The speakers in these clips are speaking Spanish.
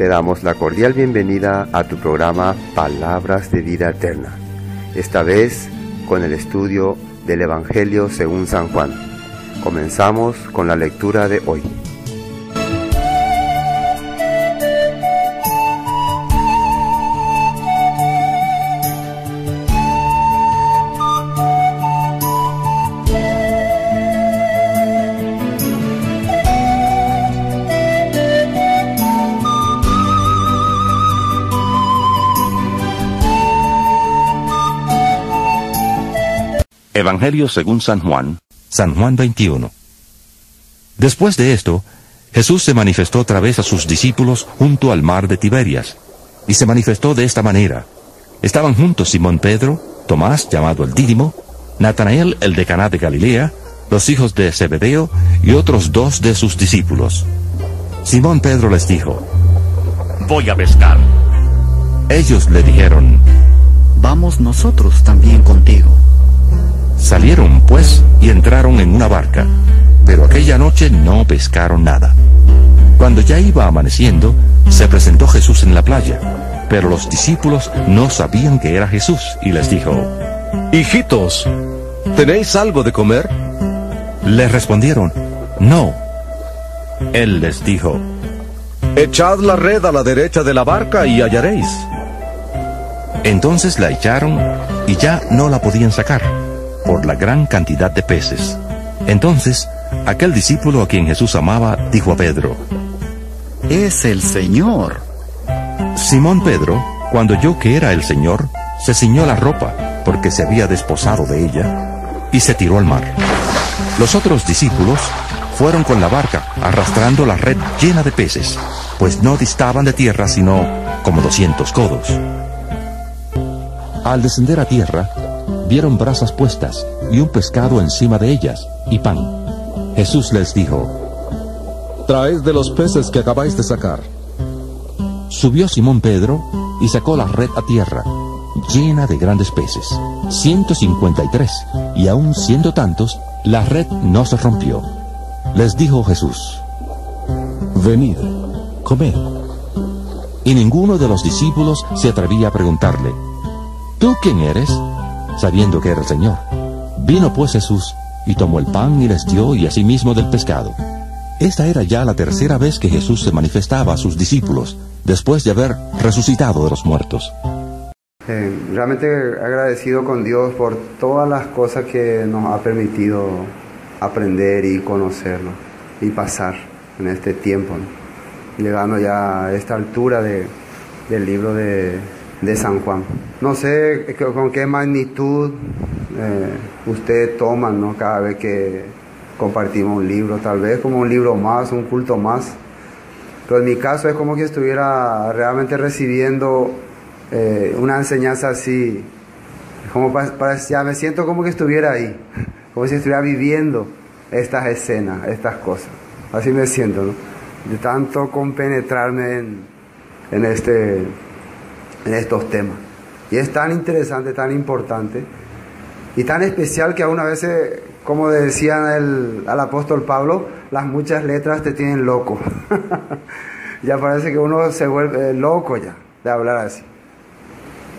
Te damos la cordial bienvenida a tu programa Palabras de Vida Eterna, esta vez con el estudio del Evangelio según San Juan. Comenzamos con la lectura de hoy. Evangelio según San Juan 21. Después de esto, Jesús se manifestó otra vez a sus discípulos junto al mar de Tiberias, y se manifestó de esta manera. Estaban juntos Simón Pedro, Tomás, llamado el Dídimo, Natanael el de Caná de Galilea, los hijos de Zebedeo y otros 2 de sus discípulos. Simón Pedro les dijo: «Voy a pescar». Ellos le dijeron: «Vamos nosotros también contigo». Salieron, pues, y entraron en una barca, pero aquella noche no pescaron nada. Cuando ya iba amaneciendo, se presentó Jesús en la playa, pero los discípulos no sabían que era Jesús, y les dijo: «Hijitos, ¿tenéis algo de comer?» Les respondieron: «No». Él les dijo: «Echad la red a la derecha de la barca y hallaréis». Entonces la echaron, y ya no la podían sacar, por la gran cantidad de peces. Entonces, aquel discípulo a quien Jesús amaba dijo a Pedro: «Es el Señor». Simón Pedro, cuando oyó que era el Señor, se ciñó la ropa, porque se había desposado de ella, y se tiró al mar. Los otros discípulos fueron con la barca, arrastrando la red llena de peces, pues no distaban de tierra sino como 200 codos. Al descender a tierra, vieron brasas puestas y un pescado encima de ellas y pan. Jesús les dijo: «Traed de los peces que acabáis de sacar». Subió Simón Pedro y sacó la red a tierra, llena de grandes peces, 153, y aun siendo tantos, la red no se rompió. Les dijo Jesús: «Venid, comed». Y ninguno de los discípulos se atrevía a preguntarle: «¿Tú quién eres?», sabiendo que era el Señor. Vino pues Jesús, y tomó el pan y les dio, y asimismo del pescado. Esta era ya la tercera vez que Jesús se manifestaba a sus discípulos, después de haber resucitado de los muertos. Realmente agradecido con Dios por todas las cosas que nos ha permitido aprender y conocerlo y pasar en este tiempo, ¿no? Llegando ya a esta altura del libro de San Juan. No sé con qué magnitud ustedes toman, ¿no?, cada vez que compartimos un libro, tal vez como un libro más, un culto más, pero en mi caso es como que estuviera realmente recibiendo una enseñanza así, como ya me siento como que estuviera ahí, como si estuviera viviendo estas escenas, estas cosas, así me siento, ¿no?, de tanto compenetrarme en estos temas. Y es tan interesante, tan importante y tan especial que aún a veces, como decía al apóstol Pablo, las muchas letras te tienen loco. Ya parece que uno se vuelve loco ya de hablar así.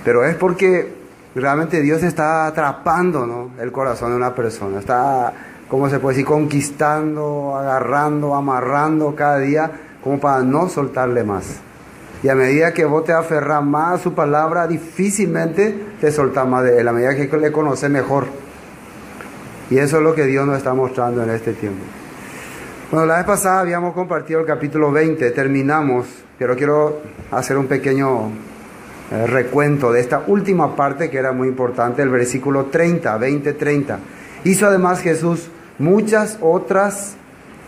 Pero es porque realmente Dios está atrapando, ¿no?, el corazón de una persona. Está, como se puede decir, conquistando, agarrando, amarrando cada día, como para no soltarle más. Y a medida que vos te aferras más a su palabra, difícilmente te soltas más de él, a medida que le conoces mejor. Y eso es lo que Dios nos está mostrando en este tiempo. Bueno, la vez pasada habíamos compartido el capítulo 20, terminamos, pero quiero hacer un pequeño recuento de esta última parte que era muy importante, el versículo 30, 20-30. Hizo además Jesús muchas otras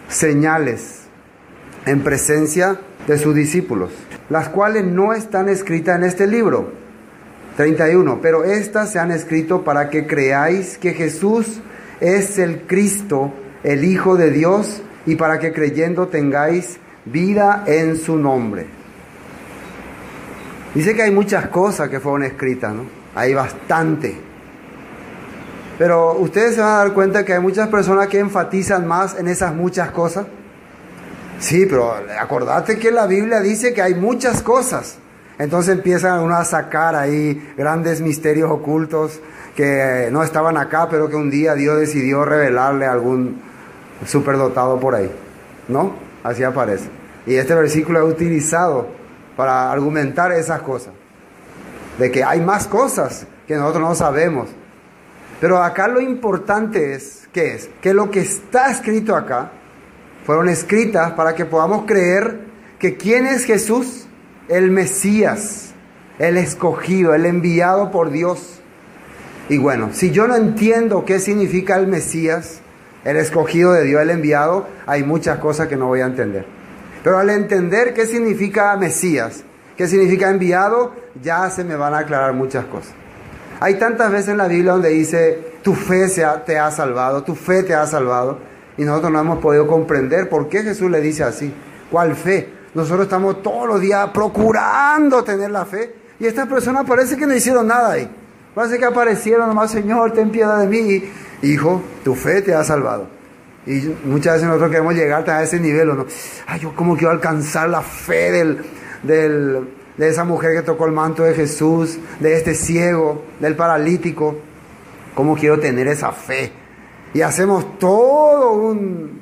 señales en presencia de sus discípulos, las cuales no están escritas en este libro. 31. Pero estas se han escrito para que creáis que Jesús es el Cristo, el Hijo de Dios, y para que creyendo tengáis vida en su nombre. Dice que hay muchas cosas que fueron escritas, ¿no? Hay bastante. Pero ustedes se van a dar cuenta que hay muchas personas que enfatizan más en esas muchas cosas. Sí, pero acordate que la Biblia dice que hay muchas cosas. Entonces empiezan uno a sacar ahí grandes misterios ocultos que no estaban acá, pero que un día Dios decidió revelarle a algún superdotado por ahí, ¿no? Así aparece. Y este versículo es utilizado para argumentar esas cosas, de que hay más cosas que nosotros no sabemos. Pero acá lo importante es, ¿qué es? Que lo que está escrito acá fueron escritas para que podamos creer que ¿quién es Jesús? El Mesías, el escogido, el enviado por Dios. Y bueno, si yo no entiendo qué significa el Mesías, el escogido de Dios, el enviado, hay muchas cosas que no voy a entender. Pero al entender qué significa Mesías, qué significa enviado, ya se me van a aclarar muchas cosas. Hay tantas veces en la Biblia donde dice, tu fe te ha salvado, tu fe te ha salvado. Y nosotros no hemos podido comprender por qué Jesús le dice así. ¿Cuál fe? Nosotros estamos todos los días procurando tener la fe. Y estas personas parece que no hicieron nada ahí. Parece que aparecieron nomás, Señor, ten piedad de mí. Y, hijo, tu fe te ha salvado. Y muchas veces nosotros queremos llegar a ese nivel, ¿o no? Ay, yo cómo quiero alcanzar la fe de esa mujer que tocó el manto de Jesús, de este ciego, del paralítico. ¿Cómo quiero tener esa fe? Y hacemos todo un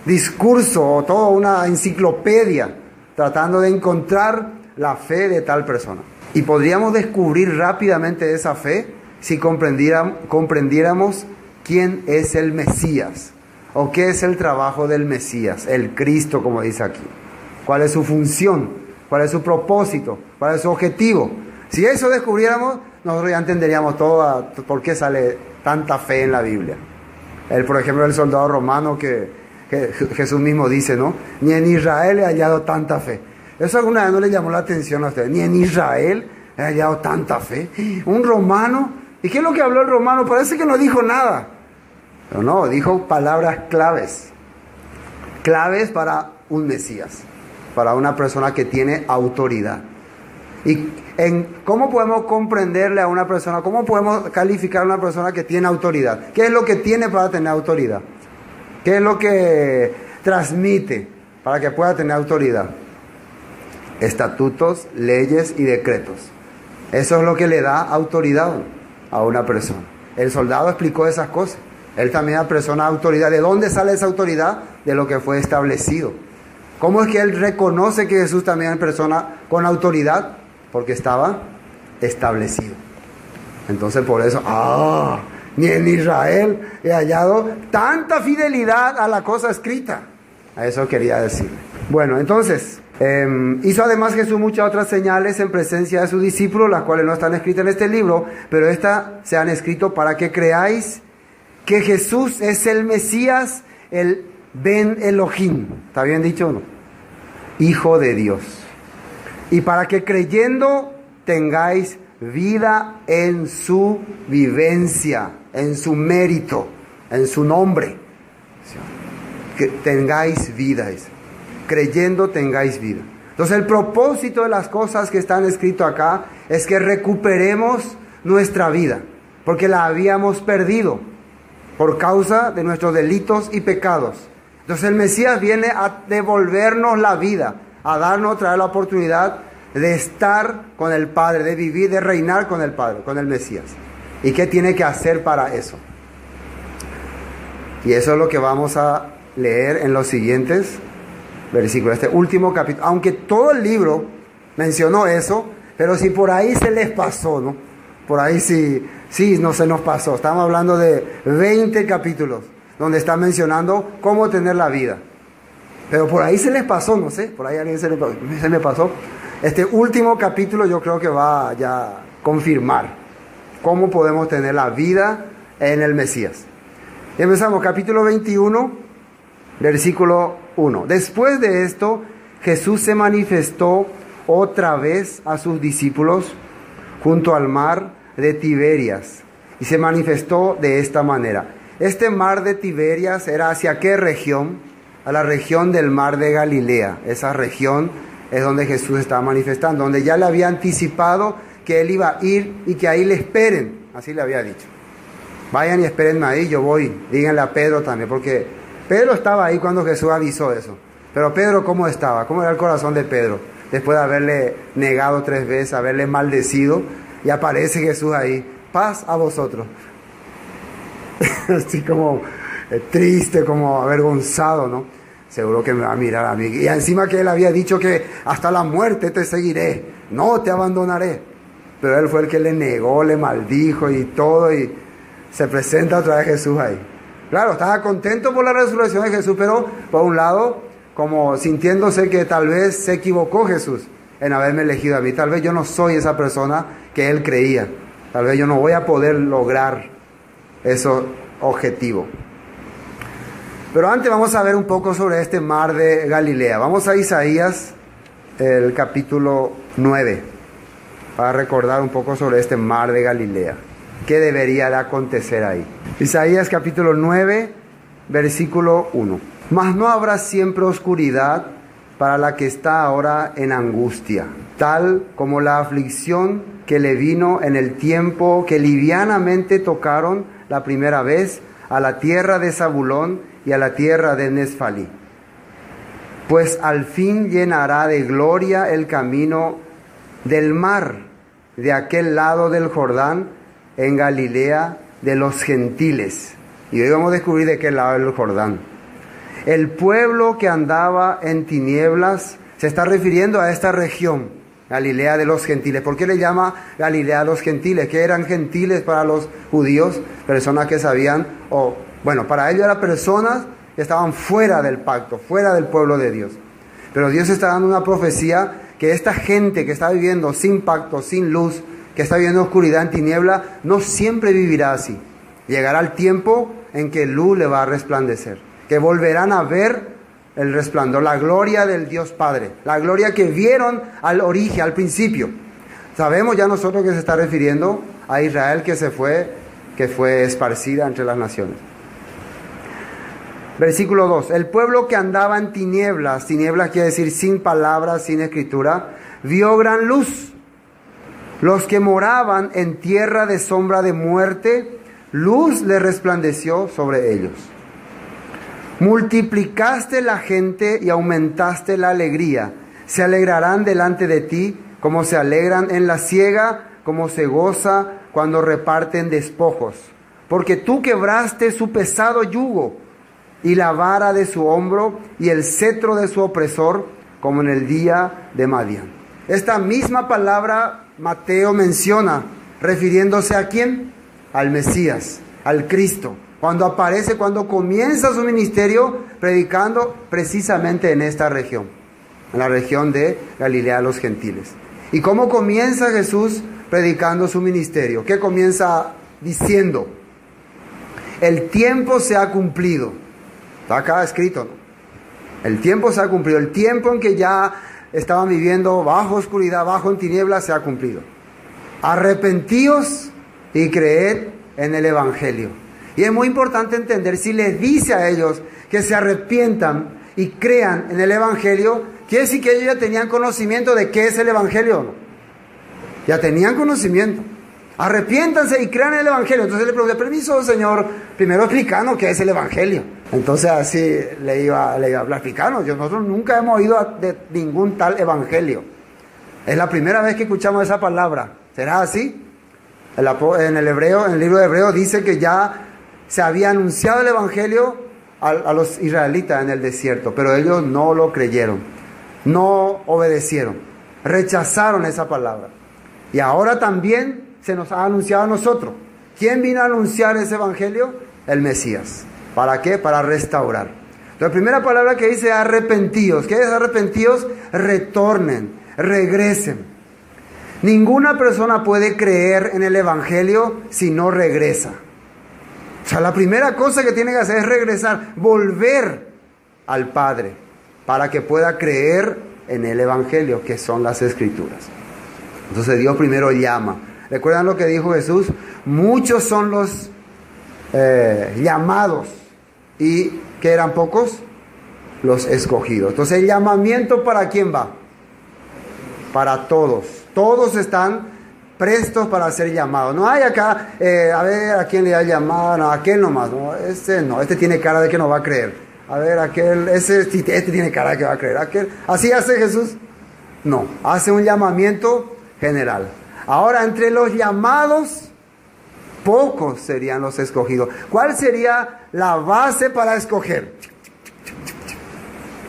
discurso, toda una enciclopedia, tratando de encontrar la fe de tal persona. Y podríamos descubrir rápidamente esa fe si comprendiéramos quién es el Mesías, o qué es el trabajo del Mesías, el Cristo, como dice aquí. ¿Cuál es su función? ¿Cuál es su propósito? ¿Cuál es su objetivo? Si eso descubriéramos, nosotros ya entenderíamos todo por qué sale tanta fe en la Biblia. Por ejemplo, el soldado romano que Jesús mismo dice, ¿no? Ni en Israel he hallado tanta fe. ¿Eso alguna vez no le llamó la atención a ustedes? Ni en Israel he hallado tanta fe. Un romano. ¿Y qué es lo que habló el romano? Parece que no dijo nada. Pero no, dijo palabras claves. Claves para un Mesías. Para una persona que tiene autoridad. ¿Y cómo podemos comprenderle a una persona? ¿Cómo podemos calificar a una persona que tiene autoridad? ¿Qué es lo que tiene para tener autoridad? ¿Qué es lo que transmite para que pueda tener autoridad? Estatutos, leyes y decretos. Eso es lo que le da autoridad a una persona. El soldado explicó esas cosas. Él también expresó una autoridad. ¿De dónde sale esa autoridad? De lo que fue establecido. ¿Cómo es que él reconoce que Jesús también es persona con autoridad? Porque estaba establecido. Entonces por eso, ni en Israel he hallado tanta fidelidad a la cosa escrita. A eso quería decir. Bueno, entonces, hizo además Jesús muchas otras señales en presencia de sus discípulos, las cuales no están escritas en este libro, pero estas se han escrito para que creáis que Jesús es el Mesías, el Ben Elohim. ¿Está bien dicho o no? Hijo de Dios. Y para que creyendo tengáis vida en su vivencia, en su mérito, en su nombre. Que tengáis vida. Creyendo tengáis vida. Entonces el propósito de las cosas que están escritas acá es que recuperemos nuestra vida. Porque la habíamos perdido por causa de nuestros delitos y pecados. Entonces el Mesías viene a devolvernos la vida, a darnos otra vez la oportunidad de estar con el Padre, de vivir, de reinar con el Padre, con el Mesías. ¿Y qué tiene que hacer para eso? Y eso es lo que vamos a leer en los siguientes versículos. Este último capítulo, aunque todo el libro mencionó eso, pero si por ahí se les pasó, ¿no? Por ahí sí, no se nos pasó. Estamos hablando de 20 capítulos, donde está mencionando cómo tener la vida. Pero por ahí se les pasó, no sé, por ahí a alguien se me pasó. Este último capítulo yo creo que va ya a confirmar cómo podemos tener la vida en el Mesías. Y empezamos, capítulo 21, versículo 1. Después de esto, Jesús se manifestó otra vez a sus discípulos junto al mar de Tiberias. Y se manifestó de esta manera. Este mar de Tiberias era ¿hacia qué región? A la región del mar de Galilea. Esa región es donde Jesús estaba manifestando, donde ya le había anticipado que él iba a ir y que ahí le esperen. Así le había dicho. Vayan y espérenme ahí, yo voy. Díganle a Pedro también, porque Pedro estaba ahí cuando Jesús avisó eso. Pero Pedro, ¿cómo estaba? ¿Cómo era el corazón de Pedro? Después de haberle negado 3 veces, haberle maldecido, y aparece Jesús ahí. Paz a vosotros. Así como triste, como avergonzado, ¿no? Seguro que me va a mirar a mí. Y encima que él había dicho que hasta la muerte te seguiré, no te abandonaré. Pero él fue el que le negó, le maldijo y todo, y se presenta otra vez Jesús ahí. Claro, estaba contento por la resurrección de Jesús, pero por un lado, como sintiéndose que tal vez se equivocó Jesús en haberme elegido a mí. Tal vez yo no soy esa persona que él creía. Tal vez yo no voy a poder lograr ese objetivo. Pero antes vamos a ver un poco sobre este mar de Galilea. Vamos a Isaías, el capítulo 9, para recordar un poco sobre este mar de Galilea. ¿Qué debería de acontecer ahí? Isaías capítulo 9, versículo 1. Mas no habrá siempre oscuridad para la que está ahora en angustia, tal como la aflicción que le vino en el tiempo que livianamente tocaron la primera vez a la tierra de Zabulón y a la tierra de Neftalí. Pues al fin llenará de gloria el camino del mar, de aquel lado del Jordán, en Galilea de los gentiles. Y hoy vamos a descubrir de qué lado del Jordán. El pueblo que andaba en tinieblas, se está refiriendo a esta región, Galilea de los gentiles. ¿Por qué le llama Galilea de los gentiles? ¿Qué eran gentiles para los judíos? Personas que sabían, bueno, para ellos eran personas que estaban fuera del pacto, fuera del pueblo de Dios. Pero Dios está dando una profecía que esta gente que está viviendo sin pacto, sin luz, que está viviendo oscuridad, en tiniebla, no siempre vivirá así. Llegará el tiempo en que luz le va a resplandecer, que volverán a ver el resplandor, la gloria del Dios Padre, la gloria que vieron al origen, al principio. Sabemos ya nosotros que se está refiriendo a Israel que fue esparcida entre las naciones. Versículo 2. El pueblo que andaba en tinieblas, tinieblas quiere decir sin palabras, sin escritura, vio gran luz. Los que moraban en tierra de sombra de muerte, luz le resplandeció sobre ellos. Multiplicaste la gente y aumentaste la alegría. Se alegrarán delante de ti, como se alegran en la siega, como se goza cuando reparten despojos. Porque tú quebraste su pesado yugo, y la vara de su hombro, y el cetro de su opresor, como en el día de Madián. Esta misma palabra Mateo menciona, refiriéndose ¿a quién? Al Mesías, al Cristo. Cuando aparece, cuando comienza su ministerio, predicando precisamente en esta región, en la región de Galilea de los gentiles. ¿Y cómo comienza Jesús predicando su ministerio? ¿Qué comienza diciendo? El tiempo se ha cumplido. Está acá escrito, ¿no? El tiempo se ha cumplido. El tiempo en que ya estaban viviendo bajo oscuridad, bajo en tinieblas, se ha cumplido. Arrepentíos y creed en el Evangelio. Y es muy importante entender, si les dice a ellos que se arrepientan y crean en el Evangelio, quiere decir que ellos ya tenían conocimiento de qué es el Evangelio, ¿no? Ya tenían conocimiento. Arrepiéntanse y crean en el Evangelio. Entonces le pregunté, permiso, Señor, primero explicanos qué es el Evangelio. Entonces así le iba a hablar, explicanos. Nosotros nunca hemos oído de ningún tal Evangelio. Es la primera vez que escuchamos esa palabra. ¿Será así? En el libro de Hebreos dice que ya se había anunciado el Evangelio a los israelitas en el desierto, pero ellos no lo creyeron, no obedecieron, rechazaron esa palabra. Y ahora también se nos ha anunciado a nosotros. ¿Quién vino a anunciar ese Evangelio? El Mesías. ¿Para qué? Para restaurar. La primera palabra que dice arrepentíos. ¿Qué es arrepentíos? Retornen, regresen. Ninguna persona puede creer en el Evangelio si no regresa. O sea, la primera cosa que tiene que hacer es regresar, volver al Padre, para que pueda creer en el Evangelio, que son las Escrituras. Entonces Dios primero llama. ¿Recuerdan lo que dijo Jesús? Muchos son los llamados, y que eran pocos los escogidos. Entonces el llamamiento, ¿para quién va? Para todos. Todos están prestos para ser llamados. No hay acá, a ver a quién le ha llamado, no, a aquel nomás, no, este tiene cara de que no va a creer. A ver, este tiene cara que va a creer. ¿Así hace Jesús? No, hace un llamamiento general. Ahora, entre los llamados, pocos serían los escogidos. ¿Cuál sería la base para escoger?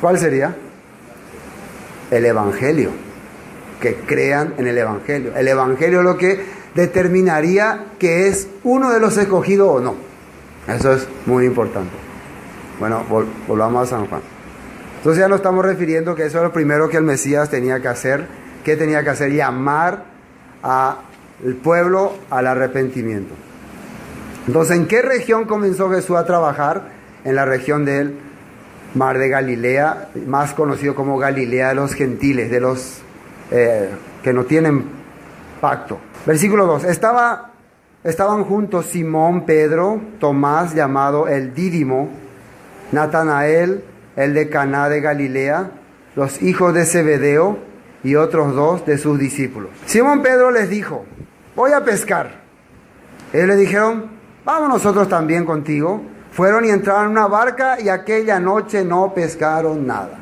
¿Cuál sería? El Evangelio. Que crean en el Evangelio. El Evangelio es lo que determinaría que es uno de los escogidos o no. Eso es muy importante. Bueno, volvamos a San Juan. Entonces ya nos estamos refiriendo que eso es lo primero que el Mesías tenía que hacer. ¿Qué tenía que hacer? Llamar al pueblo al arrepentimiento. Entonces, ¿en qué región comenzó Jesús a trabajar? En la región del Mar de Galilea, más conocido como Galilea de los gentiles, de los que no tienen pacto. Versículo 2. Estaban juntos Simón, Pedro, Tomás, llamado el Dídimo, Natanael, el de Caná de Galilea, los hijos de Zebedeo y otros 2 de sus discípulos. Simón Pedro les dijo: voy a pescar. Ellos le dijeron: vamos nosotros también contigo. Fueron y entraron en una barca y aquella noche no pescaron nada.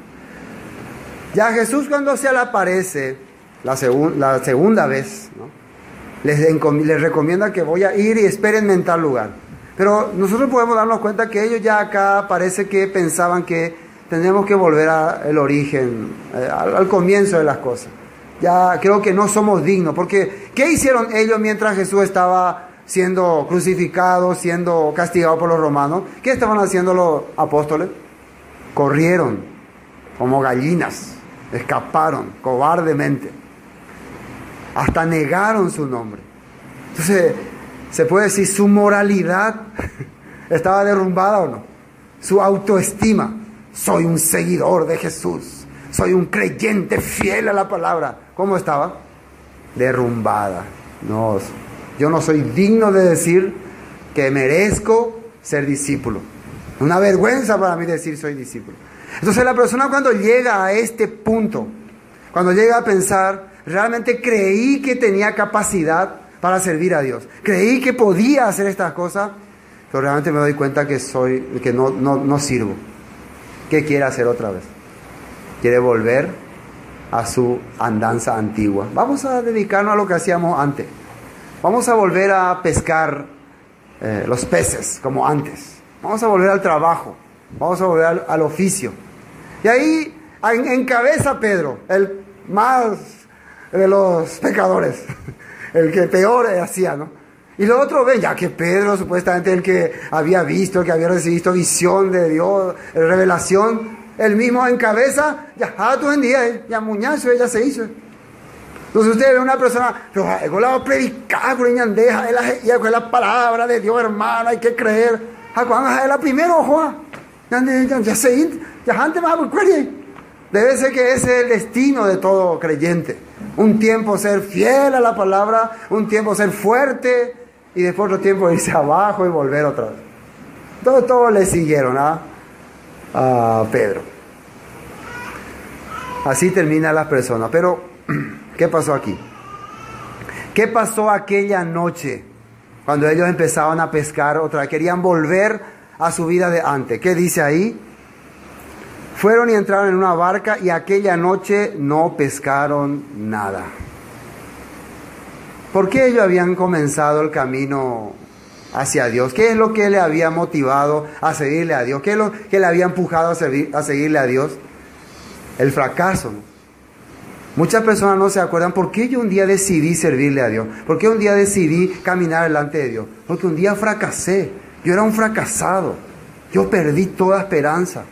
Ya Jesús, cuando se le aparece la segunda vez, ¿no?, les recomienda que voy a ir y espérenme en tal lugar. Pero nosotros podemos darnos cuenta que ellos ya acá parece que pensaban que tenemos que volver al origen, al comienzo de las cosas. Ya creo que no somos dignos, porque ¿qué hicieron ellos mientras Jesús estaba siendo crucificado, siendo castigado por los romanos? ¿Qué estaban haciendo los apóstoles? Corrieron como gallinas, escaparon cobardemente, hasta negaron su nombre. Entonces, se puede decir, su moralidad estaba derrumbada o no. Su autoestima: soy un seguidor de Jesús, soy un creyente fiel a la palabra. ¿Cómo estaba? Derrumbada. No, yo no soy digno de decir que merezco ser discípulo. Una vergüenza para mí decir soy discípulo. Entonces la persona, cuando llega a este punto, cuando llega a pensar, realmente creí que tenía capacidad para servir a Dios, creí que podía hacer estas cosas, pero realmente me doy cuenta que no sirvo. ¿Qué quiere hacer otra vez? Quiere volver a su andanza antigua. Vamos a dedicarnos a lo que hacíamos antes. Vamos a volver a pescar los peces como antes. Vamos a volver al trabajo. Vamos a volver al oficio. Y ahí encabeza Pedro, el más de los pecadores, el que peor hacía, ¿no? Y los otros ven, ya que Pedro, supuestamente el que había visto, el que había recibido visión de Dios, revelación, él mismo encabeza, ya tú en día, ya muñazo, ya se hizo. Entonces usted ve una persona, pero con la predicar, con la palabra de Dios, hermano, hay que creer. Es la primera, ojo, ya se hizo, ya antes más por creer. Debe ser que ese es el destino de todo creyente. Un tiempo ser fiel a la palabra, un tiempo ser fuerte, y después otro tiempo irse abajo y volver otra vez. Todos le siguieron a Pedro. Así termina la persona. Pero, ¿qué pasó aquí? ¿Qué pasó aquella noche cuando ellos empezaban a pescar otra vez? Querían volver a su vida de antes. ¿Qué dice ahí? Fueron y entraron en una barca y aquella noche no pescaron nada. ¿Por qué ellos habían comenzado el camino hacia Dios? ¿Qué es lo que le había motivado a seguirle a Dios? ¿Qué es lo que le había empujado a seguirle a Dios? El fracaso, ¿no? Muchas personas no se acuerdan por qué yo un día decidí servirle a Dios. ¿Por qué un día decidí caminar delante de Dios? Porque un día fracasé. Yo era un fracasado. Yo perdí toda esperanza.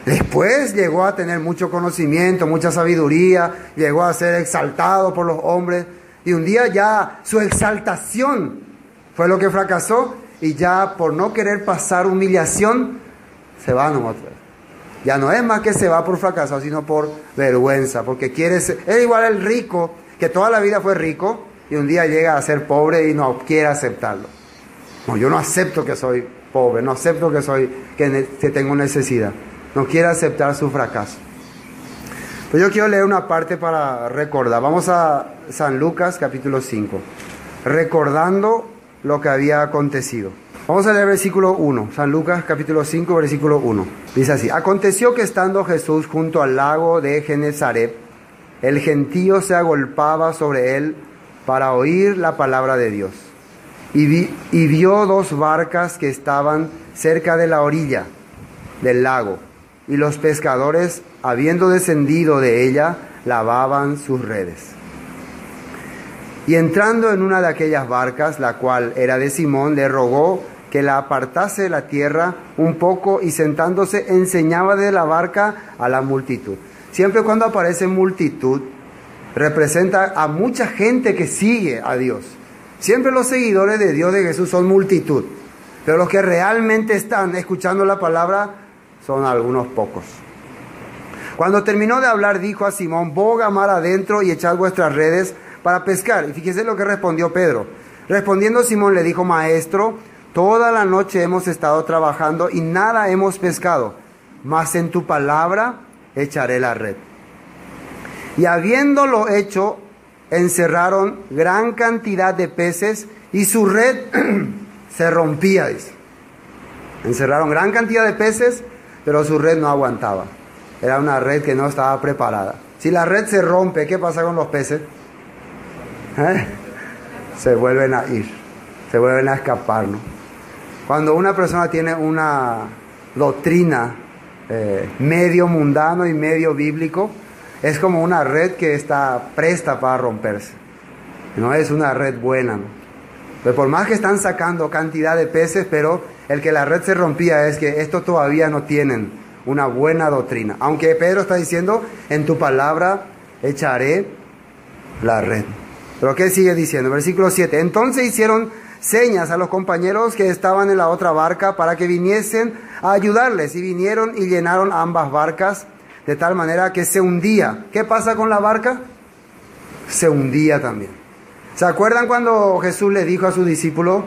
Después llegó a tener mucho conocimiento, mucha sabiduría, llegó a ser exaltado por los hombres, y un día ya su exaltación fue lo que fracasó, y ya por no querer pasar humillación se va nomás. Ya no es más que se va por fracaso, sino por vergüenza, porque quiere ser, es igual el rico que toda la vida fue rico y un día llega a ser pobre y no quiere aceptarlo. No, yo no acepto que soy pobre, no acepto que tengo necesidad. No quiere aceptar su fracaso. Pues yo quiero leer una parte para recordar. Vamos a San Lucas capítulo 5. Recordando lo que había acontecido. Vamos a leer versículo 1, San Lucas capítulo 5, versículo 1. Dice así: Aconteció que estando Jesús junto al lago de Genezaret, el gentío se agolpaba sobre él para oír la palabra de Dios. Y vio dos barcas que estaban cerca de la orilla del lago, y los pescadores, habiendo descendido de ella, lavaban sus redes. Y entrando en una de aquellas barcas, la cual era de Simón, le rogó que la apartase de la tierra un poco, y sentándose enseñaba de la barca a la multitud. Siempre cuando aparece multitud, representa a mucha gente que sigue a Dios. Siempre los seguidores de Dios, de Jesús, son multitud. Pero los que realmente están escuchando la palabra son algunos pocos. Cuando terminó de hablar, dijo a Simón: boga mar adentro y echad vuestras redes para pescar. Y fíjese lo que respondió Pedro. Respondiendo Simón le dijo: Maestro, toda la noche hemos estado trabajando y nada hemos pescado, mas en tu palabra echaré la red. Y habiéndolo hecho, encerraron gran cantidad de peces y su red se rompía, dice. Encerraron gran cantidad de peces, pero su red no aguantaba. Era una red que no estaba preparada. Si la red se rompe, ¿qué pasa con los peces? Se vuelven a ir, se vuelven a escapar, ¿no? Cuando una persona tiene una doctrina medio mundano y medio bíblico, es como una red que está presta para romperse. No es una red buena, ¿no? Pero por más que están sacando cantidad de peces, pero el que la red se rompía es que estos todavía no tienen una buena doctrina. Aunque Pedro está diciendo: en tu palabra echaré la red. Pero ¿qué sigue diciendo? Versículo 7. Entonces hicieron señas a los compañeros que estaban en la otra barca para que viniesen a ayudarles. Y vinieron y llenaron ambas barcas de tal manera que se hundía. ¿Qué pasa con la barca? Se hundía también. ¿Se acuerdan cuando Jesús le dijo a sus discípulos: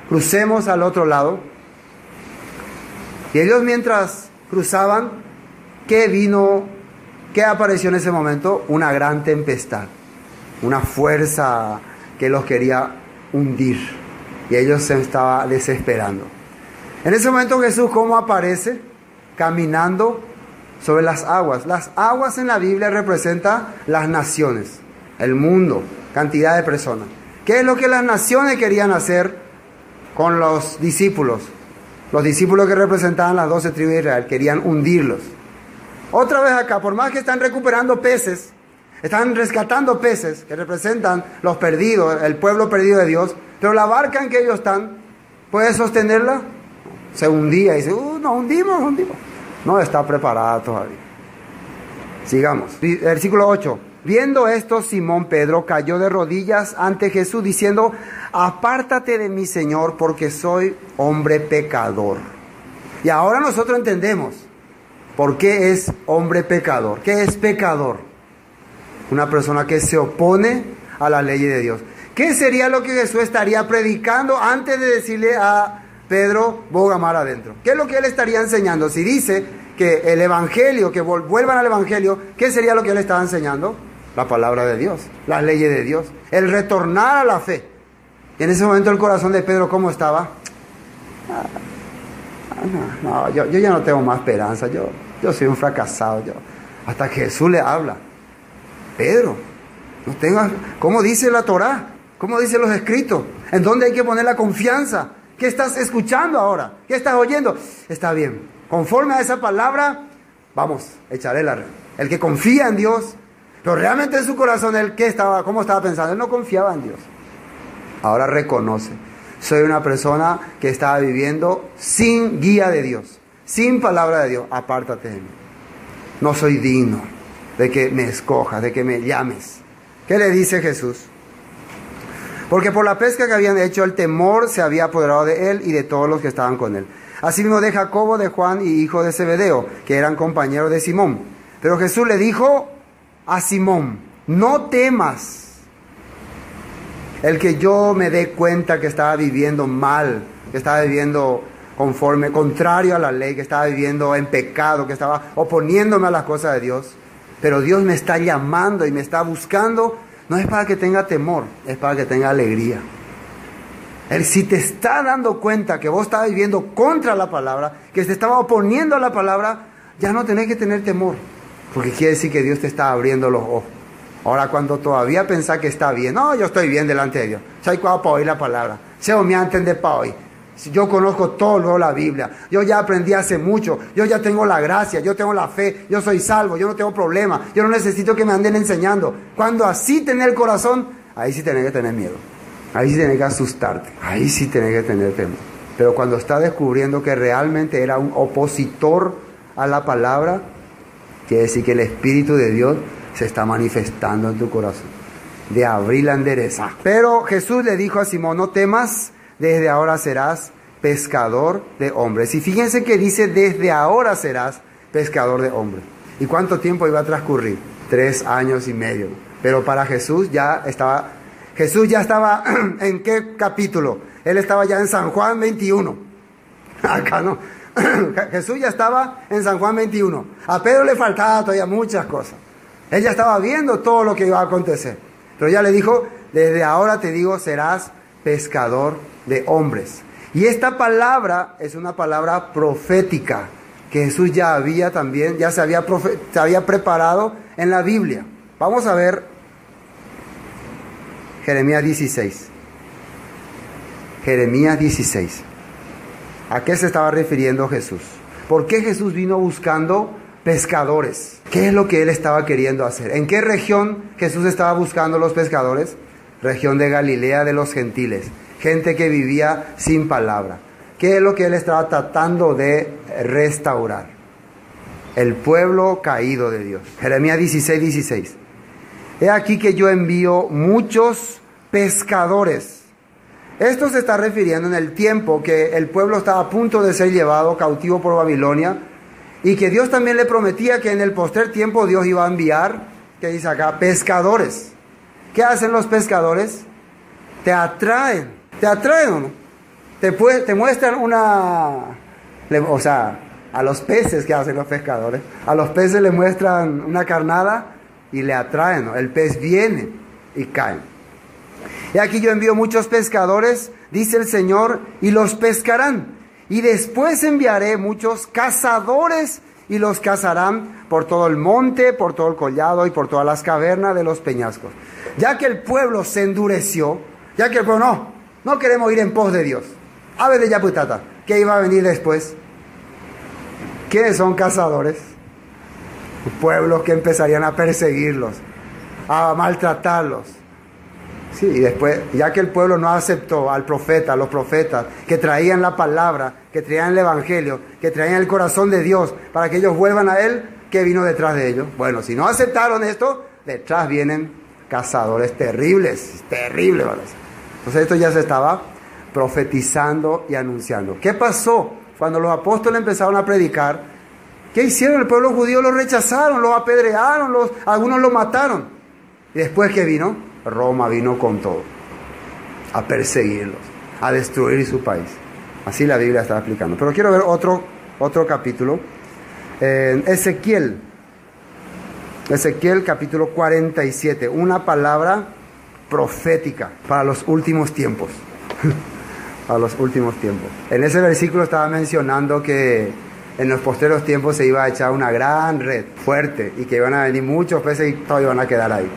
crucemos al otro lado? Y ellos, mientras cruzaban, ¿qué apareció en ese momento? Una gran tempestad, una fuerza que los quería hundir, y ellos se estaban desesperando. En ese momento Jesús, ¿cómo aparece? Caminando sobre las aguas. Las aguas en la Biblia representan las naciones, el mundo, cantidad de personas. ¿Qué es lo que las naciones querían hacer con los discípulos? Los discípulos que representaban las 12 tribus de Israel querían hundirlos. Otra vez acá, por más que están recuperando peces, están rescatando peces que representan los perdidos, el pueblo perdido de Dios, pero la barca en que ellos están, ¿puede sostenerla? Se hundía y dice: nos hundimos. No está preparada todavía. Sigamos. Versículo 8. Viendo esto, Simón Pedro cayó de rodillas ante Jesús, diciendo: apártate de mí, Señor, porque soy hombre pecador. Y ahora nosotros entendemos por qué es hombre pecador. ¿Qué es pecador? Una persona que se opone a la ley de Dios. ¿Qué sería lo que Jesús estaría predicando antes de decirle a Pedro: boga mar adentro? ¿Qué es lo que él estaría enseñando? Si dice que el evangelio, que vuelvan al evangelio, ¿qué sería lo que él estaba enseñando? La palabra de Dios, las leyes de Dios, el retornar a la fe. Y en ese momento el corazón de Pedro, ¿cómo estaba? Yo ya no tengo más esperanza, yo soy un fracasado. Hasta que Jesús le habla: Pedro, no tengas, ¿cómo dice la Torá? ¿Cómo dicen los escritos? ¿En dónde hay que poner la confianza? ¿Qué estás escuchando ahora? ¿Qué estás oyendo? Está bien, conforme a esa palabra, vamos, echaré la red. El que confía en Dios, pero realmente en su corazón, ¿cómo estaba pensando? Él no confiaba en Dios. Ahora reconoce: soy una persona que estaba viviendo sin guía de Dios, sin palabra de Dios. Apártate de mí. No soy digno de que me escojas, de que me llames. ¿Qué le dice Jesús? Porque por la pesca que habían hecho, el temor se había apoderado de él y de todos los que estaban con él. Asimismo de Jacobo, de Juan y hijo de Zebedeo, que eran compañeros de Simón. Pero Jesús le dijo a Simón: no temas. El que yo me dé cuenta que estaba viviendo mal, que estaba viviendo contrario a la ley, que estaba viviendo en pecado, que estaba oponiéndome a las cosas de Dios. Pero Dios me está llamando y me está buscando. No es para que tenga temor, es para que tenga alegría. Él, si te está dando cuenta que vos estabas viviendo contra la palabra, que te estaba oponiendo a la palabra, ya no tenés que tener temor, porque quiere decir que Dios te está abriendo los ojos. Ahora, cuando todavía pensás que está bien, no, yo estoy bien delante de Dios, soy cuando para oír la palabra, se me va a entender para hoy. Yo conozco todo la Biblia, yo ya aprendí hace mucho, yo ya tengo la gracia, yo tengo la fe, yo soy salvo, yo no tengo problema, yo no necesito que me anden enseñando. Cuando así tenés el corazón, ahí sí tenés que tener miedo, ahí sí tenés que asustarte, ahí sí tenés que tener temor. Pero cuando estás descubriendo que realmente era un opositor a la palabra, quiere decir que el Espíritu de Dios se está manifestando en tu corazón, de abrir la endereza. Pero Jesús le dijo a Simón, no temas, desde ahora serás pescador de hombres. Y fíjense que dice, desde ahora serás pescador de hombres. ¿Y cuánto tiempo iba a transcurrir? 3 años y medio. Pero para Jesús ya estaba ¿en qué capítulo? Él estaba ya en San Juan 21. Acá no. Jesús ya estaba en San Juan 21. A Pedro le faltaba todavía muchas cosas. Él ya estaba viendo todo lo que iba a acontecer. Pero ya le dijo, desde ahora te digo, serás pescador de hombres. Y esta palabra es una palabra profética que Jesús ya había también, ya se había preparado en la Biblia. Vamos a ver Jeremías 16. Jeremías 16. ¿A qué se estaba refiriendo Jesús? ¿Por qué Jesús vino buscando pescadores? ¿Qué es lo que él estaba queriendo hacer? ¿En qué región Jesús estaba buscando los pescadores? Región de Galilea de los gentiles, gente que vivía sin palabra. ¿Qué es lo que él estaba tratando de restaurar? El pueblo caído de Dios. Jeremías 16, 16. He aquí que yo envío muchos pescadores. Esto se está refiriendo en el tiempo que el pueblo estaba a punto de ser llevado cautivo por Babilonia, y que Dios también le prometía que en el postrer tiempo Dios iba a enviar, ¿qué dice acá? Pescadores. ¿Qué hacen los pescadores? Te atraen o no. Te muestran o sea, a los peces, ¿qué hacen los pescadores? A los peces le muestran una carnada y le atraen, ¿no? El pez viene y cae. Y aquí yo envío muchos pescadores, dice el Señor, y los pescarán. Y después enviaré muchos cazadores y los cazarán por todo el monte, por todo el collado y por todas las cavernas de los peñascos. Ya que el pueblo se endureció, ya que el pueblo no queremos ir en pos de Dios. Ave de Yaputata, ¿qué iba a venir después? ¿Quiénes son cazadores? Pueblos que empezarían a perseguirlos, a maltratarlos. Sí, y después, ya que el pueblo no aceptó al profeta, a los profetas, que traían la palabra, que traían el evangelio, que traían el corazón de Dios, para que ellos vuelvan a Él, ¿qué vino detrás de ellos? Bueno, si no aceptaron esto, detrás vienen cazadores terribles, terribles. Entonces esto ya se estaba profetizando y anunciando. ¿Qué pasó cuando los apóstoles empezaron a predicar? ¿Qué hicieron? El pueblo judío los rechazaron, los apedrearon, algunos los mataron. ¿Y después qué vino? Roma vino con todo, a perseguirlos, a destruir su país. Así la Biblia está explicando. Pero quiero ver otro capítulo. Ezequiel capítulo 47, una palabra profética para los últimos tiempos. Para los últimos tiempos. En ese versículo estaba mencionando que en los posteriores tiempos se iba a echar una gran red fuerte y que iban a venir muchos peces y todos iban a quedar ahí.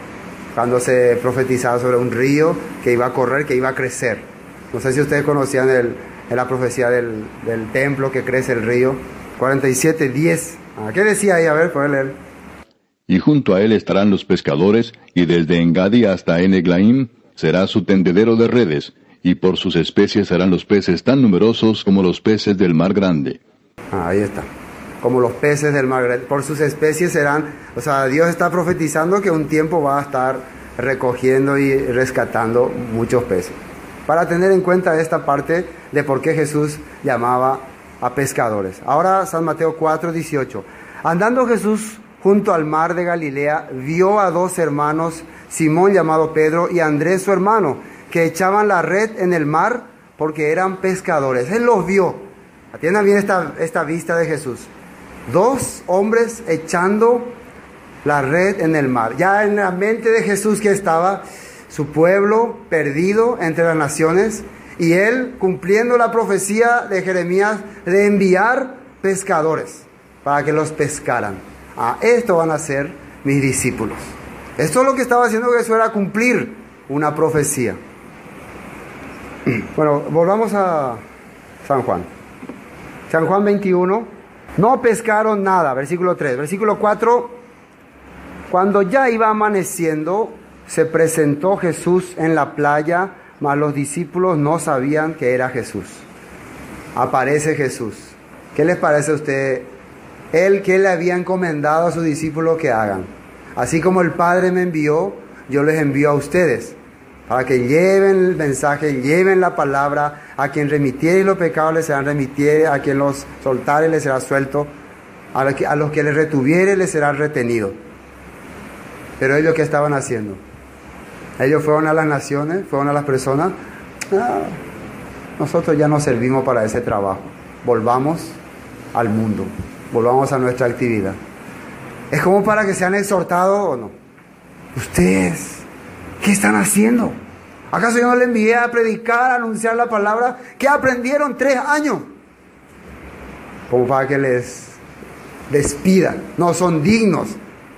Cuando se profetizaba sobre un río que iba a correr, que iba a crecer. No sé si ustedes conocían la profecía del templo que crece el río. 47:10. ¿Qué decía ahí? A ver, pueden leer. Y junto a él estarán los pescadores, y desde Engadi hasta Eneglaim será su tendedero de redes, y por sus especies serán los peces tan numerosos como los peces del mar grande. Ahí está. Como los peces del mar grande. Por sus especies serán... O sea, Dios está profetizando que un tiempo va a estar recogiendo y rescatando muchos peces. Para tener en cuenta esta parte de por qué Jesús llamaba a pescadores. Ahora San Mateo 4:18. Andando Jesús junto al mar de Galilea, vio a 2 hermanos, Simón llamado Pedro y Andrés su hermano, que echaban la red en el mar porque eran pescadores. Él los vio. Atiendan bien esta vista de Jesús. 2 hombres echando la red en el mar. Ya en la mente de Jesús que estaba su pueblo perdido entre las naciones, y él cumpliendo la profecía de Jeremías de enviar pescadores para que los pescaran. Esto van a ser mis discípulos. Esto es lo que estaba haciendo Jesús, era cumplir una profecía. Bueno, volvamos a San Juan. San Juan 21. No pescaron nada, versículo 3. Versículo 4. Cuando ya iba amaneciendo, se presentó Jesús en la playa, mas los discípulos no sabían que era Jesús. Aparece Jesús. ¿Qué les parece a usted? Él que le había encomendado a sus discípulos que hagan. Así como el Padre me envió, yo les envío a ustedes, para que lleven el mensaje, lleven la palabra. A quien remitiere los pecados les serán remitiere, a quien los soltare les será suelto, a los que les retuviere les será retenido. Pero ellos, ¿qué estaban haciendo? Ellos fueron a las naciones, fueron a las personas. Nosotros ya no servimos para ese trabajo. Volvamos al mundo, volvamos a nuestra actividad. Es como para que sean exhortados o no. Ustedes, ¿qué están haciendo? ¿Acaso yo no les envié a predicar, a anunciar la palabra? ¿Qué aprendieron 3 años? Como para que les despidan. No son dignos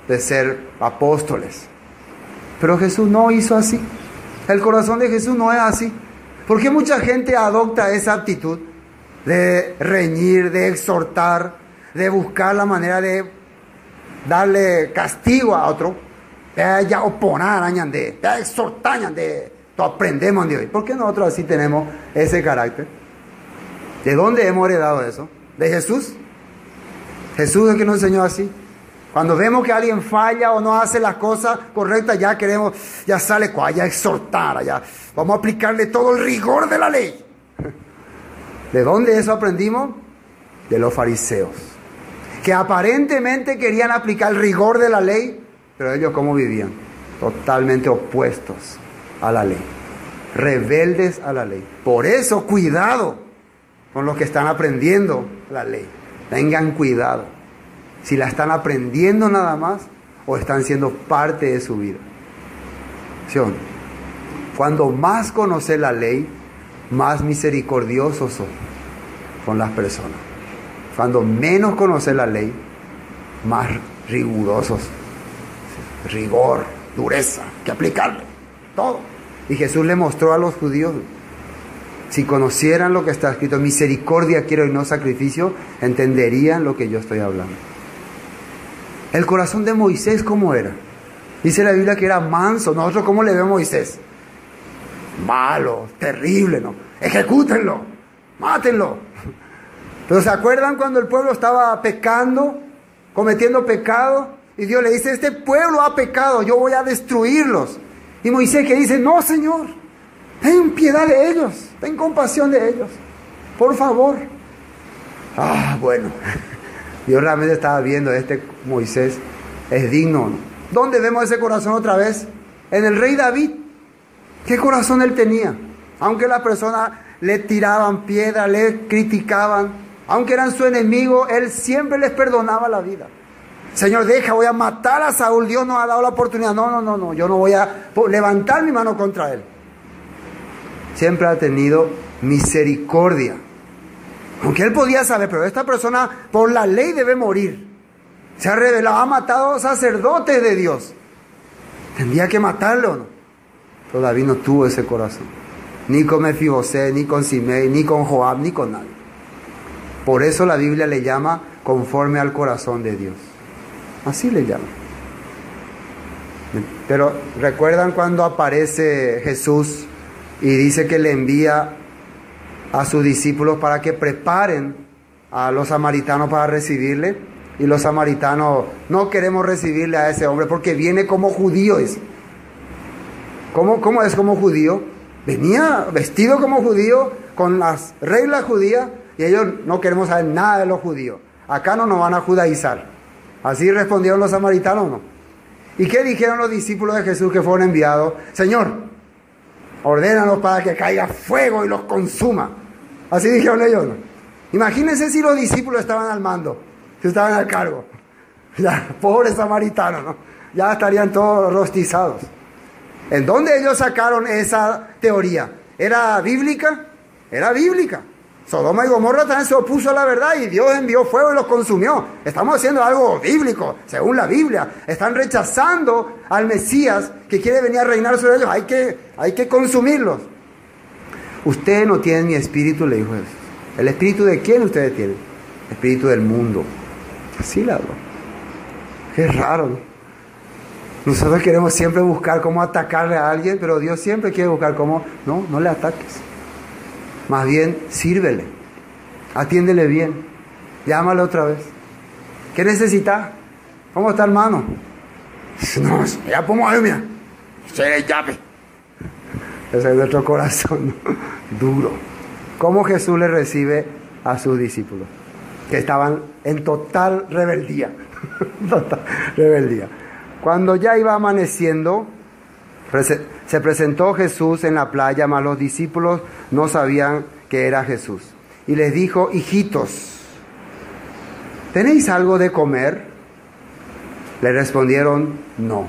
de ser apóstoles. Pero Jesús no hizo así. El corazón de Jesús no es así. ¿Por qué mucha gente adopta esa actitud de reñir, de exhortar, de buscar la manera de darle castigo a otro? Ya oponar, añande, ya exhortar, añande, aprendemos de hoy. ¿Por qué nosotros así tenemos ese carácter? ¿De dónde hemos heredado eso? ¿De Jesús? Jesús es el que nos enseñó así. Cuando vemos que alguien falla o no hace las cosas correctas, ya queremos, ya sale ya exhortar, ya vamos a aplicarle todo el rigor de la ley. ¿De dónde eso aprendimos? De los fariseos, que aparentemente querían aplicar el rigor de la ley, pero ellos ¿cómo vivían? Totalmente opuestos a la ley, rebeldes a la ley. Por eso, cuidado con los que están aprendiendo la ley. Tengan cuidado si la están aprendiendo nada más o están siendo parte de su vida. ¿Sí o no? Cuando más conoces la ley, más misericordiosos son con las personas. Cuando menos conoces la ley, más rigurosos. Rigor, dureza, que aplicarle, todo. Y Jesús le mostró a los judíos, si conocieran lo que está escrito, misericordia quiero y no sacrificio, entenderían lo que yo estoy hablando. El corazón de Moisés, ¿cómo era? Dice la Biblia que era manso. Nosotros, ¿cómo le vemos a Moisés? Malo, terrible, ¿no? Ejecútenlo, mátenlo. Pero ¿se acuerdan cuando el pueblo estaba pecando, cometiendo pecado? Y Dios le dice, este pueblo ha pecado, yo voy a destruirlos. Y Moisés que dice, no, Señor, ten piedad de ellos, ten compasión de ellos, por favor. Bueno, Dios realmente estaba viendo, este Moisés es digno, ¿no? ¿Dónde vemos ese corazón otra vez? En el rey David. ¿Qué corazón él tenía? Aunque las personas le tiraban piedra, le criticaban, aunque eran su enemigo, él siempre les perdonaba la vida. Señor, voy a matar a Saúl, Dios nos ha dado la oportunidad. No, yo no voy a levantar mi mano contra él. Siempre ha tenido misericordia. Aunque él podía saber, pero esta persona por la ley debe morir. Se ha revelado, ha matado sacerdotes de Dios. Tendría que matarlo, ¿no? Pero David no tuvo ese corazón. Ni con Mefibosé, ni con Simei, ni con Joab, ni con nadie. Por eso la Biblia le llama conforme al corazón de Dios. Así le llama. Pero ¿recuerdan cuando aparece Jesús y dice que le envía a sus discípulos para que preparen a los samaritanos para recibirle? Y los samaritanos, no queremos recibirle a ese hombre porque viene como judío. ¿Cómo es como judío? Venía vestido como judío, con las reglas judías, y ellos no queremos saber nada de los judíos. Acá no nos van a judaizar. Así respondieron los samaritanos, ¿no? ¿Y qué dijeron los discípulos de Jesús que fueron enviados? Señor, ordénanos para que caiga fuego y los consuma. Así dijeron ellos, ¿no? Imagínense si los discípulos estaban al mando, si estaban al cargo. Ya, pobres samaritanos, ¿no? Ya estarían todos rostizados. ¿En dónde ellos sacaron esa teoría? ¿Era bíblica? era bíblica. Sodoma y Gomorra también se opuso a la verdad y Dios envió fuego y los consumió. Estamos haciendo algo bíblico, según la Biblia. Están rechazando al Mesías que quiere venir a reinar sobre ellos. Hay que consumirlos. Ustedes no tienen mi espíritu, le dijo Jesús. ¿El espíritu de quién ustedes tienen? El espíritu del mundo. Así la habló. Qué raro, ¿no? Nosotros queremos siempre buscar cómo atacarle a alguien, pero Dios siempre quiere buscar cómo, no le ataques. Más bien, sírvele, atiéndele bien, llámale otra vez. ¿Qué necesitas? ¿Cómo está, hermano? No, ya pongo ahí, mira. Se llave. Ese es nuestro corazón, ¿no? Duro. ¿Cómo Jesús le recibe a sus discípulos? Que estaban en total rebeldía. Total rebeldía. Cuando ya iba amaneciendo, se presentó Jesús en la playa, mas los discípulos no sabían que era Jesús. Y les dijo: hijitos, ¿tenéis algo de comer? Le respondieron: no.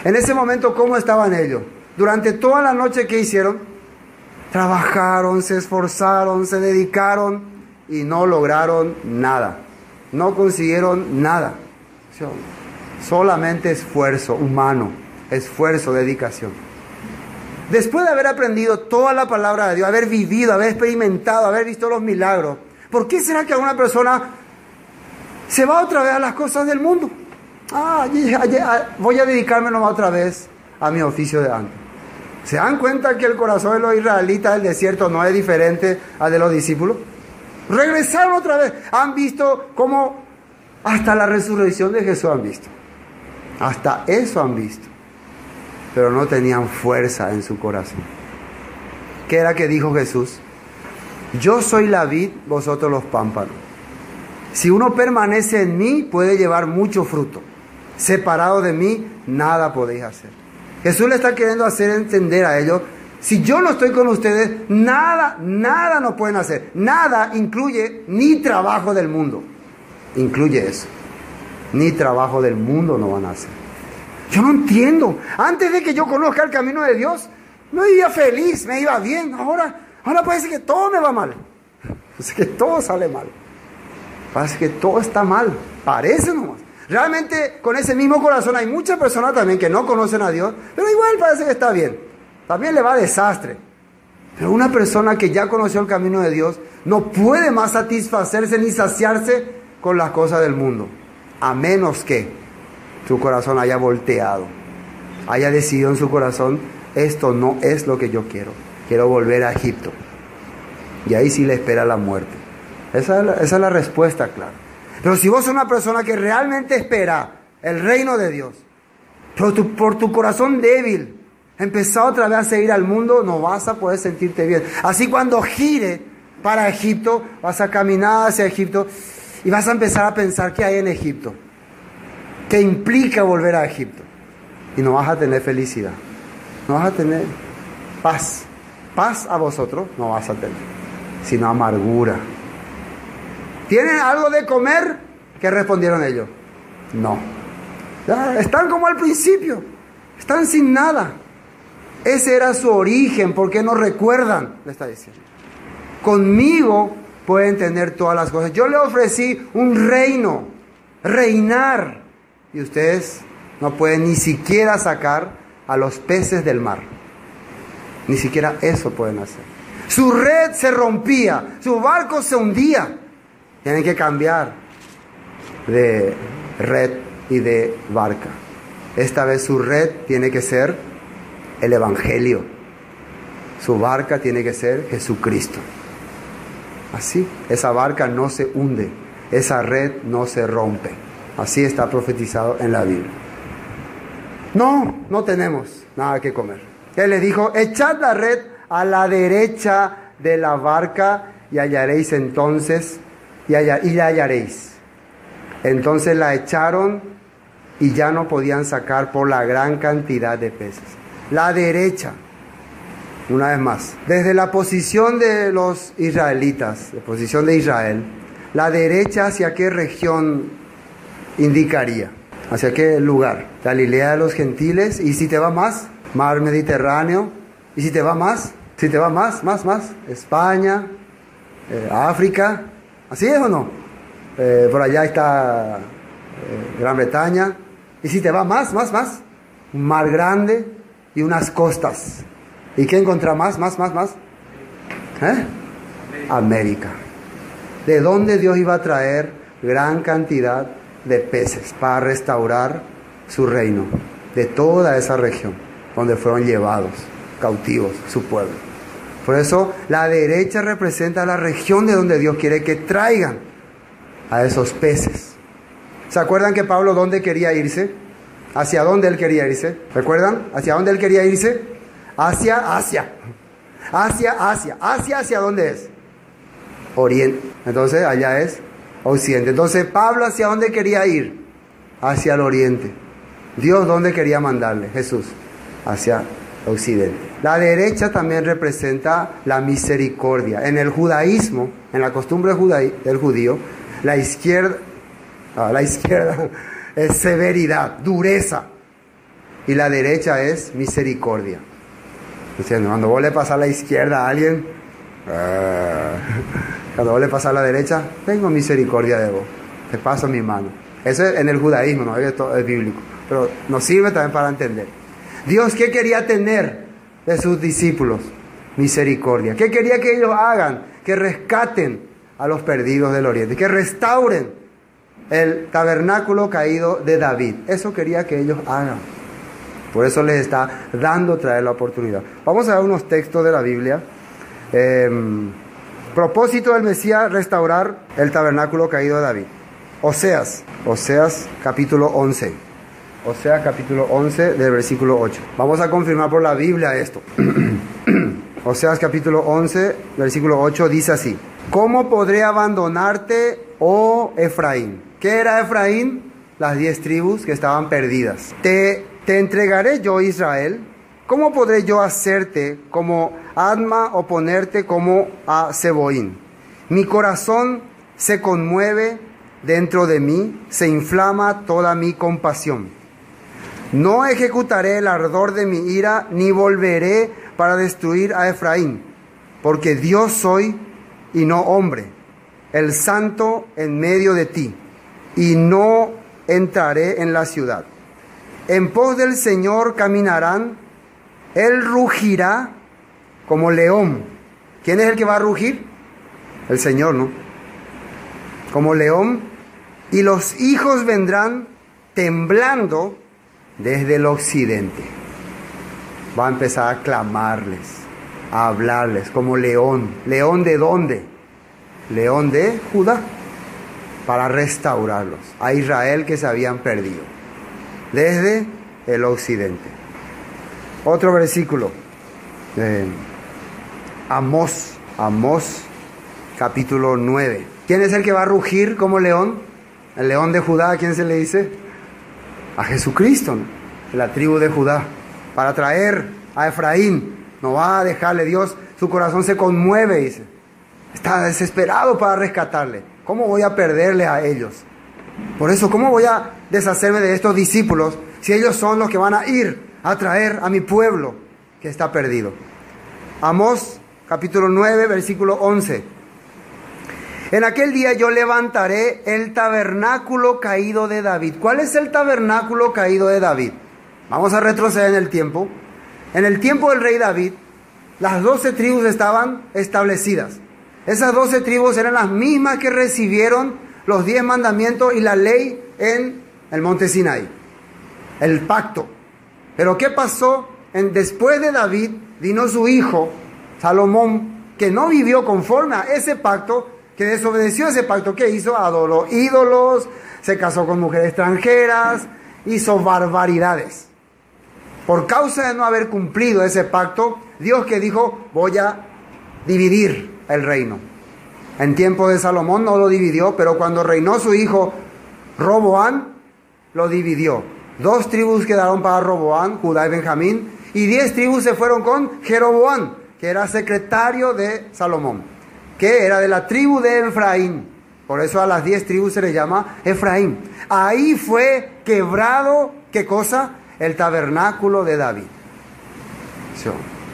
En ese momento, ¿cómo estaban ellos? Durante toda la noche, ¿qué hicieron? Trabajaron, se esforzaron, se dedicaron y no lograron nada. No consiguieron nada. Solamente esfuerzo humano, esfuerzo, dedicación. Después de haber aprendido toda la palabra de Dios, haber vivido, haber experimentado, haber visto los milagros, ¿por qué será que alguna persona se va otra vez a las cosas del mundo? Voy a dedicarme nomás otra vez a mi oficio de antes. ¿Se dan cuenta que el corazón de los israelitas del desierto no es diferente al de los discípulos? Regresaron otra vez. Han visto cómo hasta la resurrección de Jesús han visto. Hasta eso han visto. Pero no tenían fuerza en su corazón. ¿Qué era que dijo Jesús? Yo soy la vid, vosotros los pámpanos. Si uno permanece en mí, puede llevar mucho fruto. Separado de mí, nada podéis hacer. Jesús le está queriendo hacer entender a ellos: si yo no estoy con ustedes, nada no pueden hacer. Nada incluye ni trabajo del mundo. Incluye eso. Ni trabajo del mundo no van a hacer. Yo no entiendo. Antes de que yo conozca el camino de Dios, me vivía feliz, me iba bien. Ahora parece que todo me va mal. Parece que todo sale mal. Parece que todo está mal. Parece nomás. Realmente con ese mismo corazón hay muchas personas también que no conocen a Dios, pero igual parece que está bien. También le va a desastre. Pero una persona que ya conoció el camino de Dios no puede más satisfacerse ni saciarse con las cosas del mundo, a menos que su corazón haya volteado, haya decidido en su corazón: esto no es lo que yo quiero volver a Egipto. Y ahí sí le espera la muerte. Esa es la respuesta, claro. Pero si vos sos una persona que realmente espera el reino de Dios, pero por tu corazón débil empezar otra vez a seguir al mundo, no vas a poder sentirte bien. Así cuando gire para Egipto, vas a caminar hacia Egipto y vas a empezar a pensar qué hay en Egipto, qué implica volver a Egipto. Y no vas a tener felicidad, no vas a tener paz. Paz a vosotros no vas a tener, sino amargura. ¿Tienen algo de comer? ¿Qué respondieron ellos? No. Ya, están como al principio, están sin nada. Ese era su origen. ¿Por qué no recuerdan? Le está diciendo: conmigo pueden tener todas las cosas. Yo le ofrecí un reino, reinar, y ustedes no pueden ni siquiera sacar a los peces del mar. Ni siquiera eso pueden hacer. Su red se rompía, su barco se hundía. Tienen que cambiar de red y de barca. Esta vez su red tiene que ser el Evangelio. Su barca tiene que ser Jesucristo. Así, esa barca no se hunde, esa red no se rompe. Así está profetizado en la Biblia. No tenemos nada que comer. Él les dijo: echad la red a la derecha de la barca y hallaréis entonces, y la hallaréis. Entonces la echaron y ya no podían sacar por la gran cantidad de peces. La derecha, una vez más, desde la posición de los israelitas, la posición de Israel, la derecha, ¿hacia qué región indicaría? ¿Hacia qué lugar? Galilea de los gentiles. Y si te va más, mar Mediterráneo. Y si te va más, Si te vas más, España, África, ¿así es o no? Por allá está Gran Bretaña. Y si te vas más, un mar grande y unas costas. ¿Y qué encontrás más? América. ¿De dónde Dios iba a traer gran cantidad de peces para restaurar su reino? De toda esa región donde fueron llevados cautivos su pueblo. Por eso la derecha representa la región de donde Dios quiere que traigan a esos peces. ¿Se acuerdan que Pablo dónde quería irse? ¿Hacia dónde él quería irse? ¿Recuerdan? ¿Hacia dónde él quería irse? Hacia Asia. ¿Hacia dónde es? Oriente. Entonces allá es occidente. Entonces Pablo ¿hacia dónde quería ir? Hacia el oriente. Dios ¿dónde quería mandarle? Jesús. Hacia occidente. La derecha también representa la misericordia. En el judaísmo, en la costumbre del judío, la izquierda es severidad, dureza. Y la derecha es misericordia. Diciendo, cuando vos le pasas a la izquierda a alguien, cuando vos le pasas a la derecha, tengo misericordia de vos, te paso mi mano. Eso es en el judaísmo, no es bíblico, pero nos sirve también para entender. Dios, ¿qué quería tener de sus discípulos? Misericordia. ¿Qué quería que ellos hagan? Que rescaten a los perdidos del oriente, que restauren el tabernáculo caído de David. Eso quería que ellos hagan. Por eso les está dando traer la oportunidad. Vamos a ver unos textos de la Biblia. Propósito del Mesías, restaurar el tabernáculo caído de David. Oseas capítulo 11. Oseas capítulo 11 del versículo 8. Vamos a confirmar por la Biblia esto. Oseas capítulo 11, versículo 8 dice así: ¿Cómo podré abandonarte, oh Efraín? ¿Qué era Efraín? Las 10 tribus que estaban perdidas. Te entregaré yo, Israel. ¿Cómo podré yo hacerte como Adma o ponerte como a Seboín? Mi corazón se conmueve dentro de mí, se inflama toda mi compasión. No ejecutaré el ardor de mi ira, ni volveré para destruir a Efraín, porque Dios soy y no hombre, el santo en medio de ti, y no entraré en la ciudad. En pos del Señor caminarán, Él rugirá como león. ¿Quién es el que va a rugir? El Señor, ¿no? Como león, y los hijos vendrán temblando desde el occidente. Va a empezar a clamarles, a hablarles como león. ¿León de dónde? León de Judá, para restaurarlos a Israel que se habían perdido desde el occidente. Otro versículo, Amós capítulo 9. ¿Quién es el que va a rugir como león? El león de Judá. ¿A quién se le dice? A Jesucristo, ¿no? La tribu de Judá, para traer a Efraín. No va a dejarle. Dios, su corazón se conmueve, dice. Está desesperado para rescatarle. ¿Cómo voy a perderle a ellos? Por eso, ¿cómo voy a deshacerme de estos discípulos si ellos son los que van a ir a traer a mi pueblo que está perdido? Amós capítulo 9, versículo 11. En aquel día yo levantaré el tabernáculo caído de David. ¿Cuál es el tabernáculo caído de David? Vamos a retroceder en el tiempo. En el tiempo del rey David, las 12 tribus estaban establecidas. Esas 12 tribus eran las mismas que recibieron los 10 mandamientos y la ley en el monte Sinaí. El pacto. Pero ¿qué pasó? Después de David vino su hijo, Salomón, que no vivió conforme a ese pacto, que desobedeció ese pacto. ¿Qué hizo? Adoró ídolos, se casó con mujeres extranjeras, hizo barbaridades. Por causa de no haber cumplido ese pacto, Dios que dijo, voy a dividir el reino. En tiempo de Salomón no lo dividió, pero cuando reinó su hijo Roboán, lo dividió. 2 tribus quedaron para Roboán, Judá y Benjamín, y 10 tribus se fueron con Jeroboán, que era secretario de Salomón, que era de la tribu de Efraín. Por eso a las 10 tribus se les llama Efraín. Ahí fue quebrado, ¿qué cosa? El tabernáculo de David.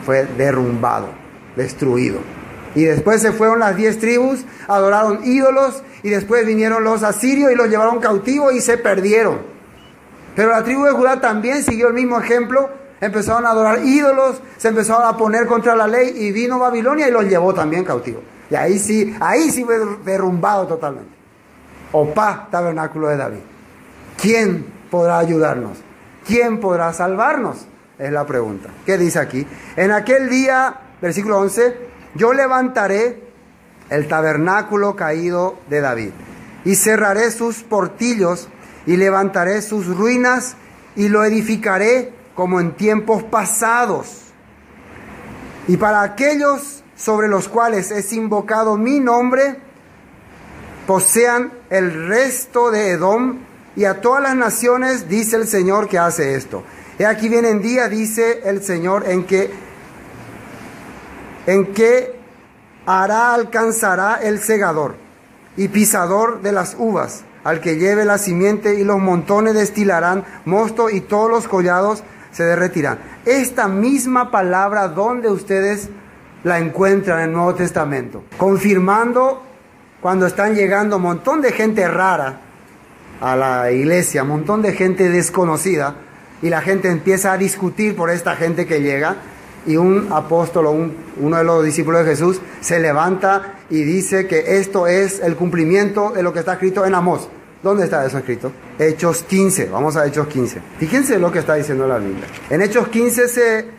Fue derrumbado. destruido. Y después se fueron las 10 tribus, adoraron ídolos, y después vinieron los asirios y los llevaron cautivos y se perdieron. Pero la tribu de Judá también siguió el mismo ejemplo, empezaron a adorar ídolos, se empezaron a poner contra la ley, y vino Babilonia y los llevó también cautivos. Y ahí sí fue derrumbado totalmente. Opá, tabernáculo de David. ¿Quién podrá ayudarnos? ¿Quién podrá salvarnos? Es la pregunta. ¿Qué dice aquí? En aquel día, versículo 11, yo levantaré el tabernáculo caído de David, y cerraré sus portillos, y levantaré sus ruinas, y lo edificaré como en tiempos pasados. Y para aquellos sobre los cuales es invocado mi nombre, posean el resto de Edom, y a todas las naciones, dice el Señor, que hace esto. He aquí vienen días, dice el Señor, en que alcanzará el segador y pisador de las uvas, al que lleve la simiente, y los montones destilarán mosto, y todos los collados se derretirán. Esta misma palabra, ¿dónde ustedes la encuentran en el Nuevo Testamento? Confirmando cuando están llegando un montón de gente rara a la iglesia, un montón de gente desconocida, y la gente empieza a discutir por esta gente que llega, y un apóstol, uno de los discípulos de Jesús, se levanta y dice que esto es el cumplimiento de lo que está escrito en Amós. ¿Dónde está eso escrito? Hechos 15, vamos a Hechos 15. Fíjense lo que está diciendo la Biblia. En Hechos 15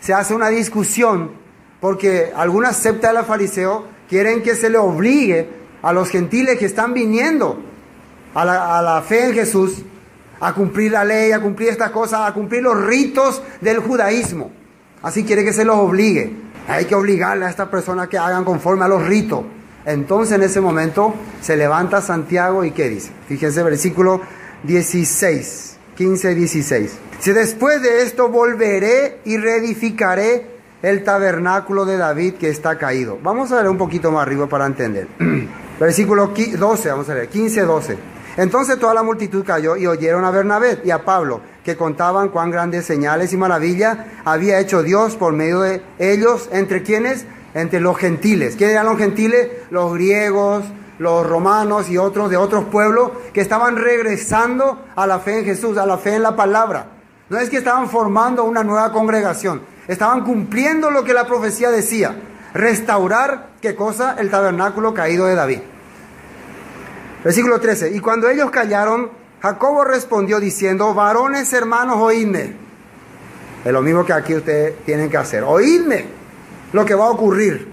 se hace una discusión, porque algunas sectas de los fariseos quieren que se le obligue a los gentiles que están viniendo a la fe en Jesús, a cumplir la ley, a cumplir estas cosas, a cumplir los ritos del judaísmo. Así quiere que se los obligue. Hay que obligarle a estas personas que hagan conforme a los ritos. Entonces en ese momento se levanta Santiago, y ¿qué dice? Fíjense, versículo 16, 15, 16. Si después de esto volveré y reedificaré el tabernáculo de David que está caído. Vamos a ver un poquito más arriba para entender. Versículo 12, vamos a ver, 15, 12. Entonces toda la multitud cayó y oyeron a Bernabé y a Pablo, que contaban cuán grandes señales y maravillas había hecho Dios por medio de ellos. ¿Entre quiénes? Entre los gentiles. ¿Quiénes eran los gentiles? Los griegos, los romanos y otros de otros pueblos que estaban regresando a la fe en Jesús, a la fe en la palabra. No es que estaban formando una nueva congregación, estaban cumpliendo lo que la profecía decía: restaurar, ¿qué cosa? El tabernáculo caído de David. Versículo 13. Y cuando ellos callaron, Jacobo respondió diciendo: varones hermanos, oídme. Es lo mismo que aquí ustedes tienen que hacer. Oídme lo que va a ocurrir.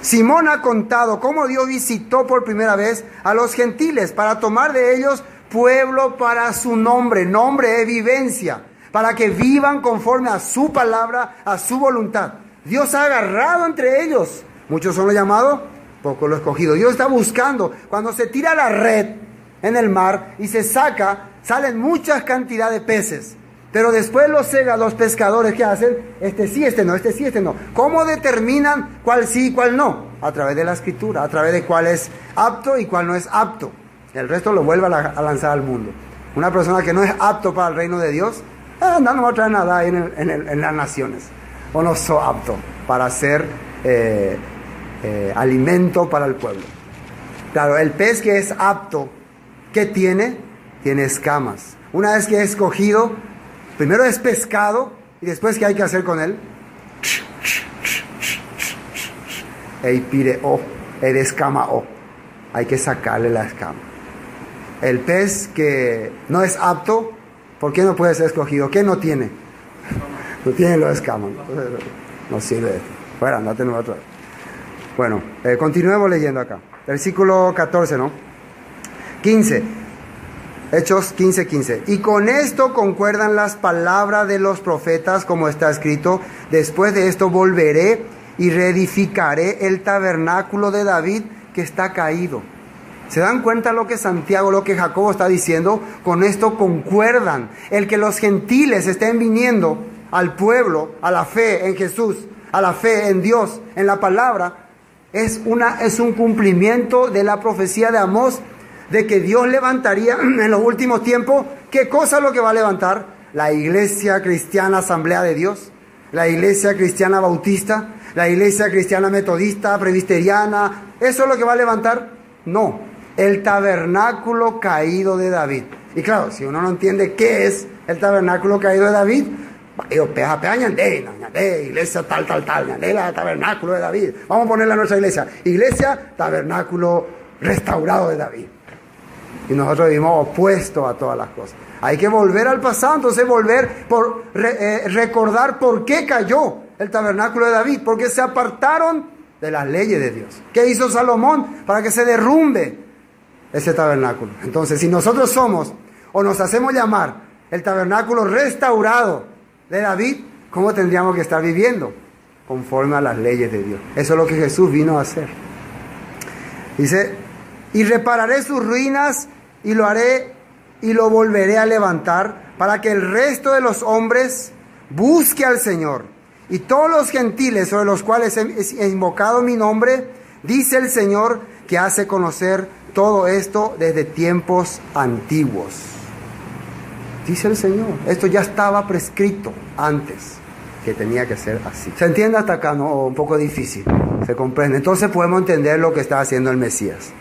Simón ha contado cómo Dios visitó por primera vez a los gentiles para tomar de ellos pueblo para su nombre. Nombre es vivencia, para que vivan conforme a su palabra, a su voluntad. Dios ha agarrado entre ellos. Muchos son los llamados, pocos los escogidos. Dios está buscando. Cuando se tira la red en el mar y se saca, salen muchas cantidades de peces. Pero después los pescadores, ¿qué hacen? Este sí, este no, este sí, este no. ¿Cómo determinan cuál sí y cuál no? A través de la escritura, a través de cuál es apto y cuál no es apto. El resto lo vuelve a lanzar al mundo. Una persona que no es apto para el reino de Dios, no va a traer nada ahí en las naciones. O no soy apto para ser alimento para el pueblo. Claro, el pez que es apto, ¿qué tiene? Tiene escamas. Una vez que es escogido, primero es pescado, y después ¿qué hay que hacer con él? Eipire-o, edescama-o. Hay que sacarle la escama. El pez que no es apto, ¿por qué no puede ser escogido? ¿Qué no tiene? No tiene las escamas. No sirve esto. Fuera, andate en otra. Bueno, continuemos leyendo acá. Versículo 14, ¿no? 15. Hechos 15, 15. Y con esto concuerdan las palabras de los profetas, como está escrito: después de esto volveré y reedificaré el tabernáculo de David que está caído. ¿Se dan cuenta lo que Santiago, lo que Jacobo está diciendo? Con esto concuerdan. El que los gentiles estén viniendo al pueblo, a la fe en Jesús, a la fe en Dios, en la palabra, es un cumplimiento de la profecía de Amós, de que Dios levantaría en los últimos tiempos. ¿Qué cosa es lo que va a levantar? La iglesia cristiana Asamblea de Dios, la iglesia cristiana bautista, la iglesia cristiana metodista, presbiteriana, ¿eso es lo que va a levantar? No, el tabernáculo caído de David. Y claro, si uno no entiende qué es el tabernáculo caído de David, iglesia tal, el tabernáculo de David. Vamos a ponerla a nuestra iglesia, tabernáculo restaurado de David. Y nosotros vivimos opuesto a todas las cosas. Hay que volver al pasado, entonces recordar por qué cayó el tabernáculo de David, porque se apartaron de las leyes de Dios. ¿Qué hizo Salomón para que se derrumbe ese tabernáculo? Entonces, si nosotros somos, o nos hacemos llamar, el tabernáculo restaurado de David, ¿cómo tendríamos que estar viviendo? Conforme a las leyes de Dios. Eso es lo que Jesús vino a hacer. Dice, y repararé sus ruinas y lo haré y lo volveré a levantar para que el resto de los hombres busque al Señor. Y todos los gentiles sobre los cuales he invocado mi nombre, dice el Señor, que hace conocer todo esto desde tiempos antiguos. Dice el Señor, esto ya estaba prescrito antes, que tenía que ser así. ¿Se entiende hasta acá? No, un poco difícil, se comprende. Entonces podemos entender lo que está haciendo el Mesías.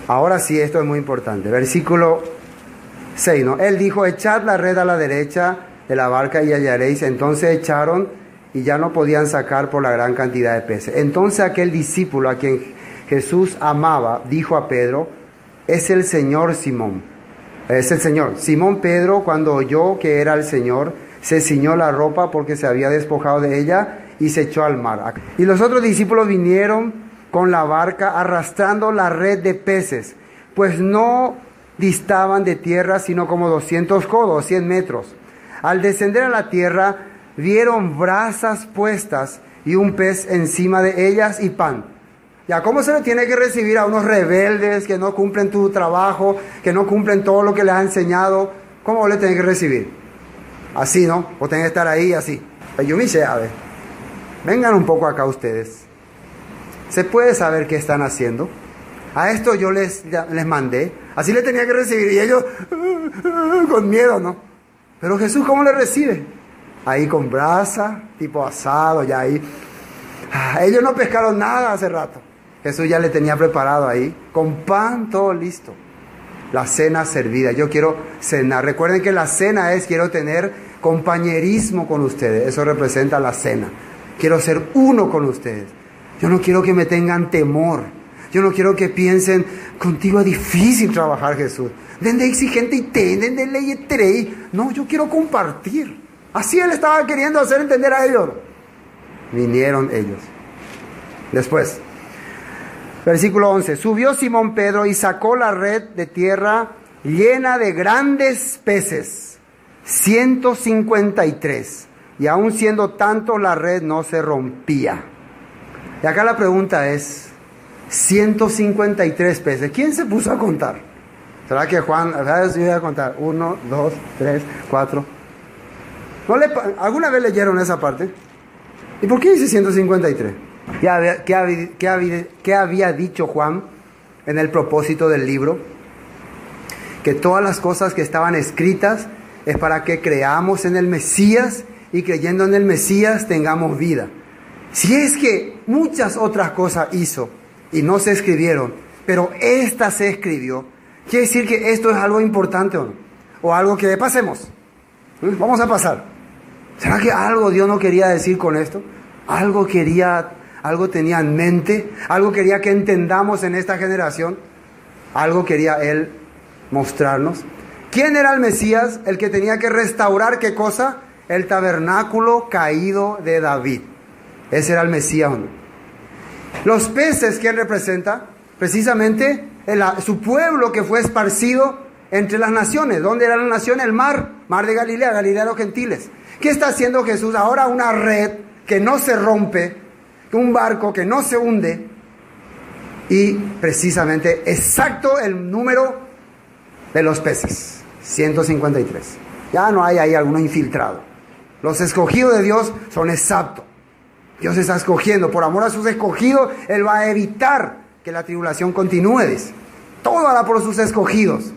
Ahora sí, esto es muy importante. Versículo 6, ¿no? Él dijo, echad la red a la derecha de la barca y hallaréis. Entonces echaron y ya no podían sacar por la gran cantidad de peces. Entonces aquel discípulo a quien Jesús amaba, dijo a Pedro, es el Señor Simón. Es el Señor. Simón Pedro, cuando oyó que era el Señor, se ciñó la ropa porque se había despojado de ella y se echó al mar. Y los otros discípulos vinieron con la barca arrastrando la red de peces, pues no distaban de tierra sino como 200 codos, 100 metros. Al descender a la tierra vieron brasas puestas y un pez encima de ellas y pan. Ya, ¿cómo se le tiene que recibir a unos rebeldes que no cumplen tu trabajo, que no cumplen todo lo que les ha enseñado? ¿Cómo le tenés que recibir? Así, ¿no? O tenés que estar ahí así. Yo me hice, a ver, vengan un poco acá ustedes. ¿Se puede saber qué están haciendo? A esto yo les mandé. Así le tenía que recibir. Y ellos con miedo, ¿no? Pero Jesús, ¿cómo le recibe? Ahí con brasa, tipo asado, ya ahí. Ellos no pescaron nada hace rato. Jesús ya le tenía preparado ahí. Con pan, todo listo. La cena servida. Yo quiero cenar. Recuerden que la cena es, quiero tener compañerismo con ustedes. Eso representa la cena. Quiero ser uno con ustedes. Yo no quiero que me tengan temor. Yo no quiero que piensen, contigo es difícil trabajar, Jesús. Den de exigente y den de ley y trey. No, yo quiero compartir. Así él estaba queriendo hacer entender a ellos. Vinieron ellos. Después, versículo 11. Subió Simón Pedro y sacó la red de tierra llena de grandes peces, 153. Y aun siendo tanto, la red no se rompía. Y acá la pregunta es, 153 peces. ¿Quién se puso a contar? ¿Será que Juan? ¿Sabes? Yo voy a contar. 1, 2, 3, 4. ¿Alguna vez leyeron esa parte? ¿Y por qué dice 153? ¿Qué había dicho Juan en el propósito del libro? Que todas las cosas que estaban escritas es para que creamos en el Mesías y creyendo en el Mesías tengamos vida. Si es que muchas otras cosas hizo y no se escribieron, pero esta se escribió, quiere decir que esto es algo importante o no, o algo que pasemos. Vamos a pasar. ¿Será que algo Dios no quería decir con esto? Algo tenía en mente, algo quería que entendamos en esta generación, algo quería Él mostrarnos. ¿Quién era el Mesías? El que tenía que restaurar, ¿qué cosa? El tabernáculo caído de David. Ese era el Mesías. Los peces, ¿quién representa? Precisamente su pueblo que fue esparcido entre las naciones. ¿Dónde era la nación? El mar de Galilea, Galilea de los gentiles. ¿Qué está haciendo Jesús? Ahora una red que no se rompe, un barco que no se hunde. Y precisamente exacto el número de los peces, 153. Ya no hay ahí alguno infiltrado. Los escogidos de Dios son exactos. Dios está escogiendo, por amor a sus escogidos, Él va a evitar que la tribulación continúe. Dice. Todo hará por sus escogidos.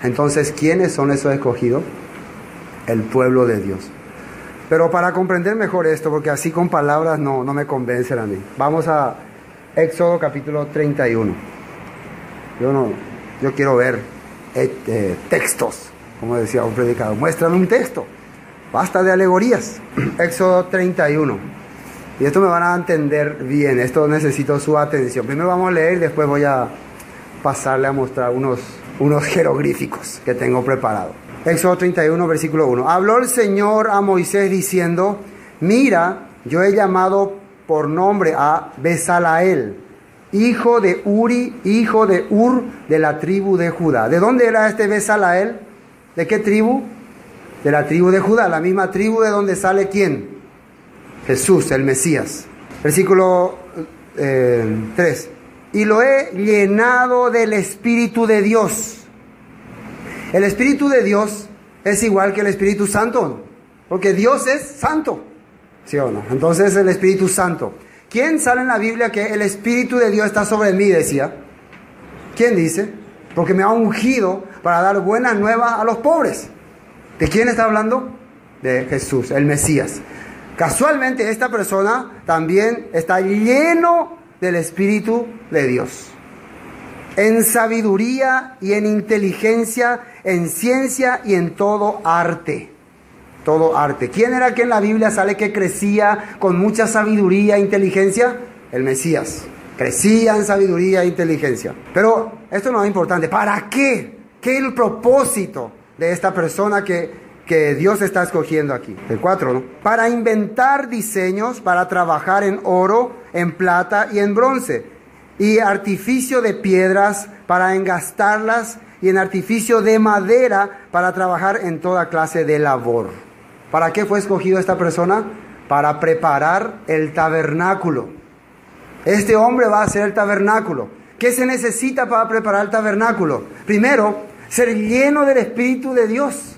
Entonces, ¿quiénes son esos escogidos? El pueblo de Dios. Pero para comprender mejor esto, porque así con palabras no me convencen a mí. Vamos a Éxodo capítulo 31. Yo quiero ver textos, como decía un predicador. Muéstrame un texto. Basta de alegorías. Éxodo 31. Y esto me van a entender bien. Esto necesito su atención. Primero vamos a leer y después voy a pasarle a mostrar unos jeroglíficos que tengo preparados. Éxodo 31, versículo 1. Habló el Señor a Moisés diciendo: mira, yo he llamado por nombre a Bezalael, hijo de Uri, hijo de Ur, de la tribu de Judá. ¿De dónde era este Bezalael? ¿De qué tribu? De la tribu de Judá, la misma tribu de donde sale ¿quién? Jesús, el Mesías. Versículo 3. Y lo he llenado del Espíritu de Dios. El Espíritu de Dios es igual que el Espíritu Santo, porque Dios es santo, ¿sí o no? Entonces el Espíritu Santo. ¿Quién sale en la Biblia que el Espíritu de Dios está sobre mí? Decía. ¿Quién dice? Porque me ha ungido para dar buenas nuevas a los pobres. ¿De quién está hablando? De Jesús, el Mesías. Casualmente esta persona también está lleno del Espíritu de Dios. En sabiduría y en inteligencia, en ciencia y en todo arte. Todo arte. ¿Quién era que en la Biblia sale que crecía con mucha sabiduría e inteligencia? El Mesías. Crecía en sabiduría e inteligencia. Pero esto no es importante. ¿Para qué? ¿Qué es el propósito de esta persona que Dios está escogiendo aquí? El 4, ¿no? Para inventar diseños, para trabajar en oro, en plata y en bronce. Y artificio de piedras para engastarlas, y en artificio de madera para trabajar en toda clase de labor. ¿Para qué fue escogido esta persona? Para preparar el tabernáculo. Este hombre va a hacer el tabernáculo. ¿Qué se necesita para preparar el tabernáculo? Primero, ser lleno del Espíritu de Dios.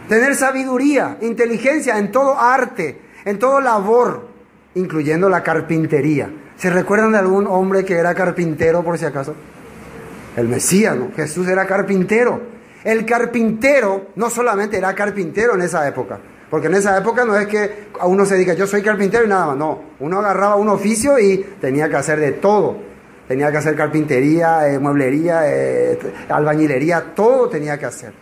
Tener sabiduría, inteligencia en todo arte, en todo labor, incluyendo la carpintería. ¿Se recuerdan de algún hombre que era carpintero, por si acaso? El Mesías, ¿no? Jesús era carpintero. El carpintero no solamente era carpintero en esa época, porque en esa época no es que a uno se diga yo soy carpintero y nada más, no. Uno agarraba un oficio y tenía que hacer de todo. Tenía que hacer carpintería, mueblería, albañilería, todo tenía que hacer.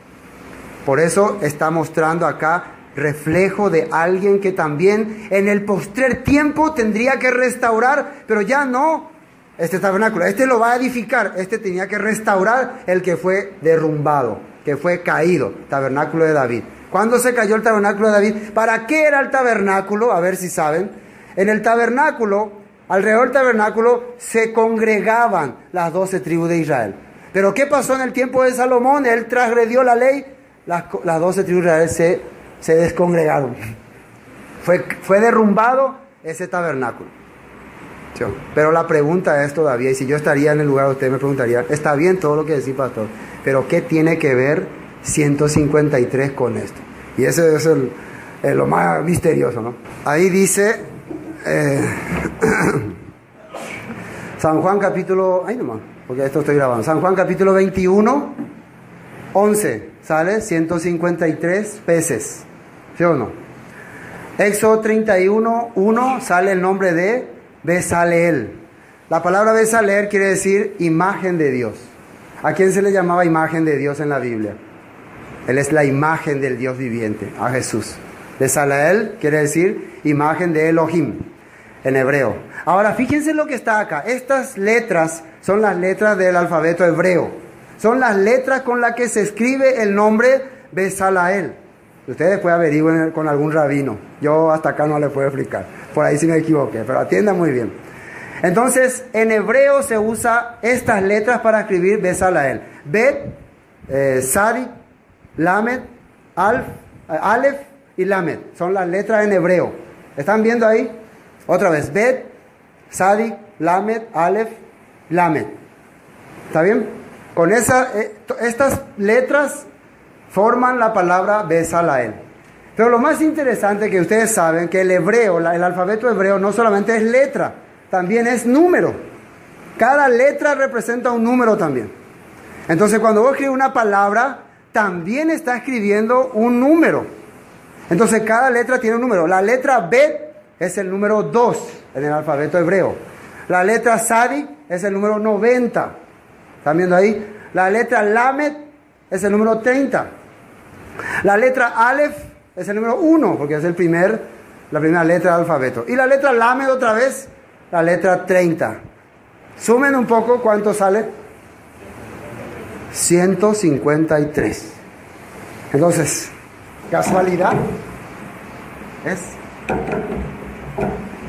Por eso está mostrando acá reflejo de alguien que también en el postrer tiempo tendría que restaurar, pero ya no este tabernáculo. Este lo va a edificar, este tenía que restaurar el que fue derrumbado, que fue caído, tabernáculo de David. ¿Cuándo se cayó el tabernáculo de David? ¿Para qué era el tabernáculo? A ver si saben. En el tabernáculo, alrededor del tabernáculo, se congregaban las 12 tribus de Israel. Pero ¿qué pasó en el tiempo de Salomón? Él transgredió la ley, las 12 tribus de Israel se descongregaron. Fue derrumbado ese tabernáculo. ¿Sí? Pero la pregunta es todavía, y si yo estaría en el lugar de usted me preguntaría, está bien todo lo que decís, pastor, pero ¿qué tiene que ver 153 con esto? Y ese es lo más misterioso, ¿no? Ahí dice San Juan capítulo, ay nomás, porque esto estoy grabando, San Juan capítulo 21, 11, sale 153 peces, ¿sí o no? Éxodo 31, 1, sale el nombre de Bezaleel. La palabra Bezaleel quiere decir imagen de Dios. ¿A quién se le llamaba imagen de Dios en la Biblia? Él es la imagen del Dios viviente, a Jesús. Bezaleel quiere decir imagen de Elohim, en hebreo. Ahora, fíjense lo que está acá. Estas letras son las letras del alfabeto hebreo. Son las letras con las que se escribe el nombre Bezaleel. Ustedes pueden averiguar con algún rabino. Yo hasta acá no les puedo explicar. Por ahí sí me equivoqué, pero atiendan muy bien. Entonces, en hebreo se usa estas letras para escribir Bezaleel. Bet, Sadik, Lamed, Aleph y Lamed. Son las letras en hebreo. ¿Están viendo ahí? Otra vez. Bet, Sadik, Lamed, Aleph, Lamed. ¿Está bien? Con estas letras forman la palabra Bezaleel. Pero lo más interesante que ustedes saben que el hebreo, el alfabeto hebreo no solamente es letra, también es número. Cada letra representa un número también. Entonces cuando vos escribes una palabra, también está escribiendo un número. Entonces cada letra tiene un número. La letra Bet es el número 2 en el alfabeto hebreo. La letra Sadi es el número 90. ¿Están viendo ahí? La letra Lamed es el número 30. La letra Aleph es el número 1, porque es la primera letra del alfabeto. Y la letra Lamed otra vez, la letra 30. Sumen un poco, ¿cuánto sale? 153. Entonces, ¿casualidad?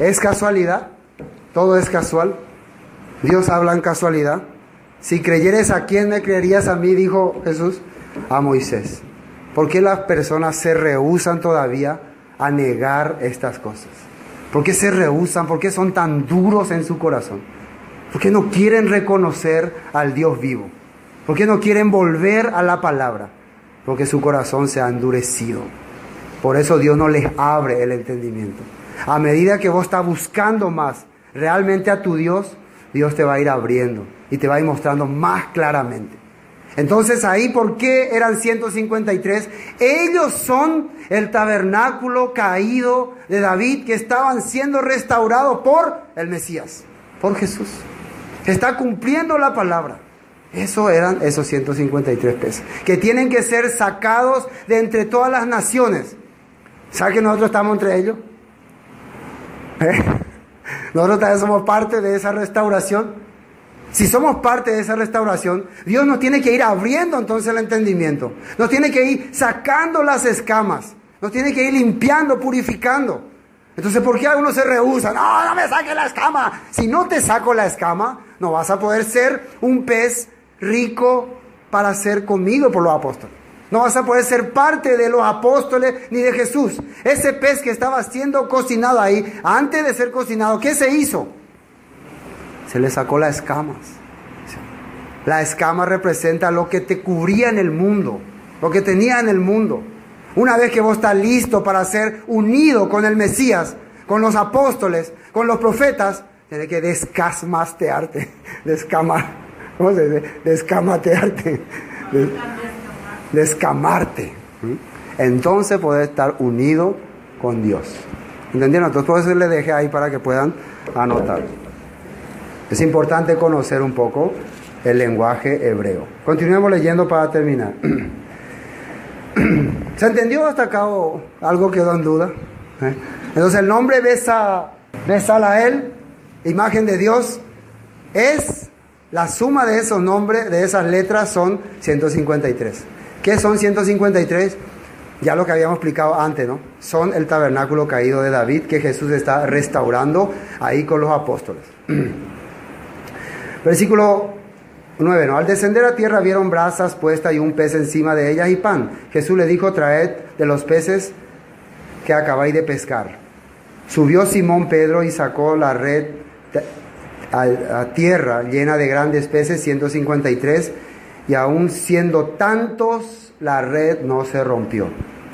¿Es casualidad? ¿Todo es casual? ¿Dios habla en casualidad? Si creyeres, ¿a quién me creerías? A mí, dijo Jesús, a Moisés. ¿Por qué las personas se rehúsan todavía a negar estas cosas? ¿Por qué se rehúsan? ¿Por qué son tan duros en su corazón? ¿Por qué no quieren reconocer al Dios vivo? ¿Por qué no quieren volver a la palabra? Porque su corazón se ha endurecido. Por eso Dios no les abre el entendimiento. A medida que vos estás buscando más realmente a tu Dios, Dios te va a ir abriendo y te va a ir mostrando más claramente. Entonces ahí, ¿por qué eran 153? Ellos son el tabernáculo caído de David, que estaban siendo restaurados por el Mesías, por Jesús. Está cumpliendo la palabra. Eso eran esos 153 peces, que tienen que ser sacados de entre todas las naciones. ¿Sabe que nosotros estamos entre ellos? Nosotros también somos parte de esa restauración. Si somos parte de esa restauración, Dios nos tiene que ir abriendo entonces el entendimiento. Nos tiene que ir sacando las escamas. Nos tiene que ir limpiando, purificando. Entonces, ¿por qué algunos se rehúsan? No me saque la escama. Si no te saco la escama, no vas a poder ser un pez rico para ser comido por los apóstoles. No vas a poder ser parte de los apóstoles ni de Jesús. Ese pez que estaba siendo cocinado ahí, antes de ser cocinado, ¿qué se hizo? Se le sacó las escamas. La escama representa lo que te cubría en el mundo, lo que tenía en el mundo. Una vez que vos estás listo para ser unido con el Mesías, con los apóstoles, con los profetas, tienes que descamatearte. ¿Cómo se dice? Descamatearte. Descamarte. Entonces podés estar unido con Dios. ¿Entendieron? Entonces por eso les dejé ahí para que puedan anotar. Es importante conocer un poco el lenguaje hebreo. Continuemos leyendo para terminar. ¿Se entendió hasta acá o algo quedó en duda? Entonces el nombre Besalael, imagen de Dios, es la suma de esos nombres, de esas letras, son 153. ¿Qué son 153? Ya lo que habíamos explicado antes, ¿no? Son el tabernáculo caído de David que Jesús está restaurando ahí con los apóstoles. Versículo 9, ¿no? Al descender a tierra vieron brasas puestas y un pez encima de ellas y pan. Jesús le dijo, traed de los peces que acabáis de pescar. Subió Simón Pedro y sacó la red a tierra llena de grandes peces, 153, y aún siendo tantos, la red no se rompió.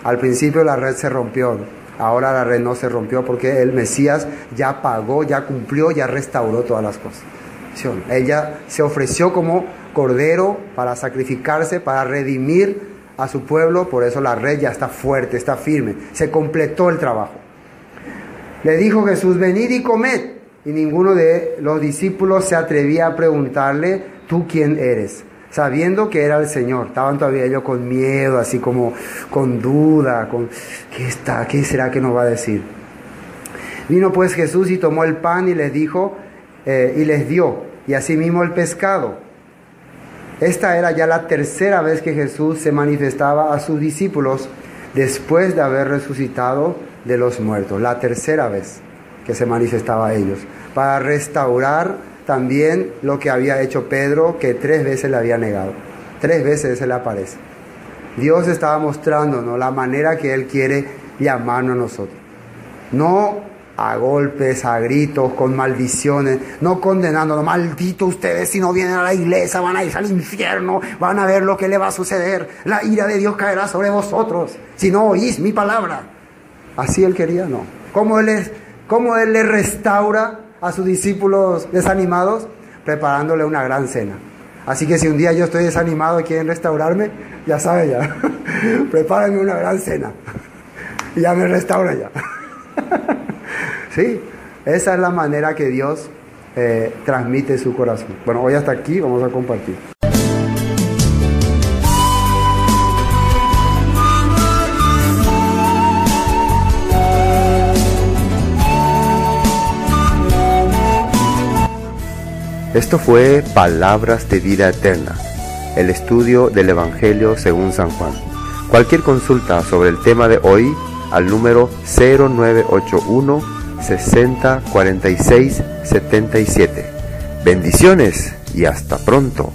Al principio la red se rompió, ahora la red no se rompió porque el Mesías ya pagó, ya cumplió, ya restauró todas las cosas. Ella se ofreció como cordero para sacrificarse, para redimir a su pueblo. Por eso la red ya está fuerte, está firme, se completó el trabajo. Le dijo Jesús, venid y comed. Y ninguno de los discípulos se atrevía a preguntarle, ¿tú quién eres? Sabiendo que era el Señor. Estaban todavía ellos con miedo, así como con duda, ¿qué será que nos va a decir? Vino pues Jesús y tomó el pan y les dijo, y les dio, y asimismo el pescado. Esta era ya la tercera vez que Jesús se manifestaba a sus discípulos después de haber resucitado de los muertos. La tercera vez que se manifestaba a ellos, para restaurar también lo que había hecho Pedro, que 3 veces le había negado. 3 veces se le aparece. Dios estaba mostrándonos la manera que Él quiere llamarnos a nosotros. No a golpes, a gritos, con maldiciones, no condenándonos. Malditos ustedes, si no vienen a la iglesia, van a ir al infierno, van a ver lo que le va a suceder. La ira de Dios caerá sobre vosotros, si no oís mi palabra. Así Él quería, no. ¿Cómo Él le restaura a sus discípulos desanimados? Preparándole una gran cena. Así que si un día yo estoy desanimado y quieren restaurarme, ya saben ya, prepárenme una gran cena. y ya me restaura ya. Sí, esa es la manera que Dios transmite su corazón. Bueno, hoy hasta aquí vamos a compartir. Esto fue Palabras de Vida Eterna, el estudio del Evangelio según San Juan. Cualquier consulta sobre el tema de hoy al número 0981 60 46 77. Bendiciones y hasta pronto.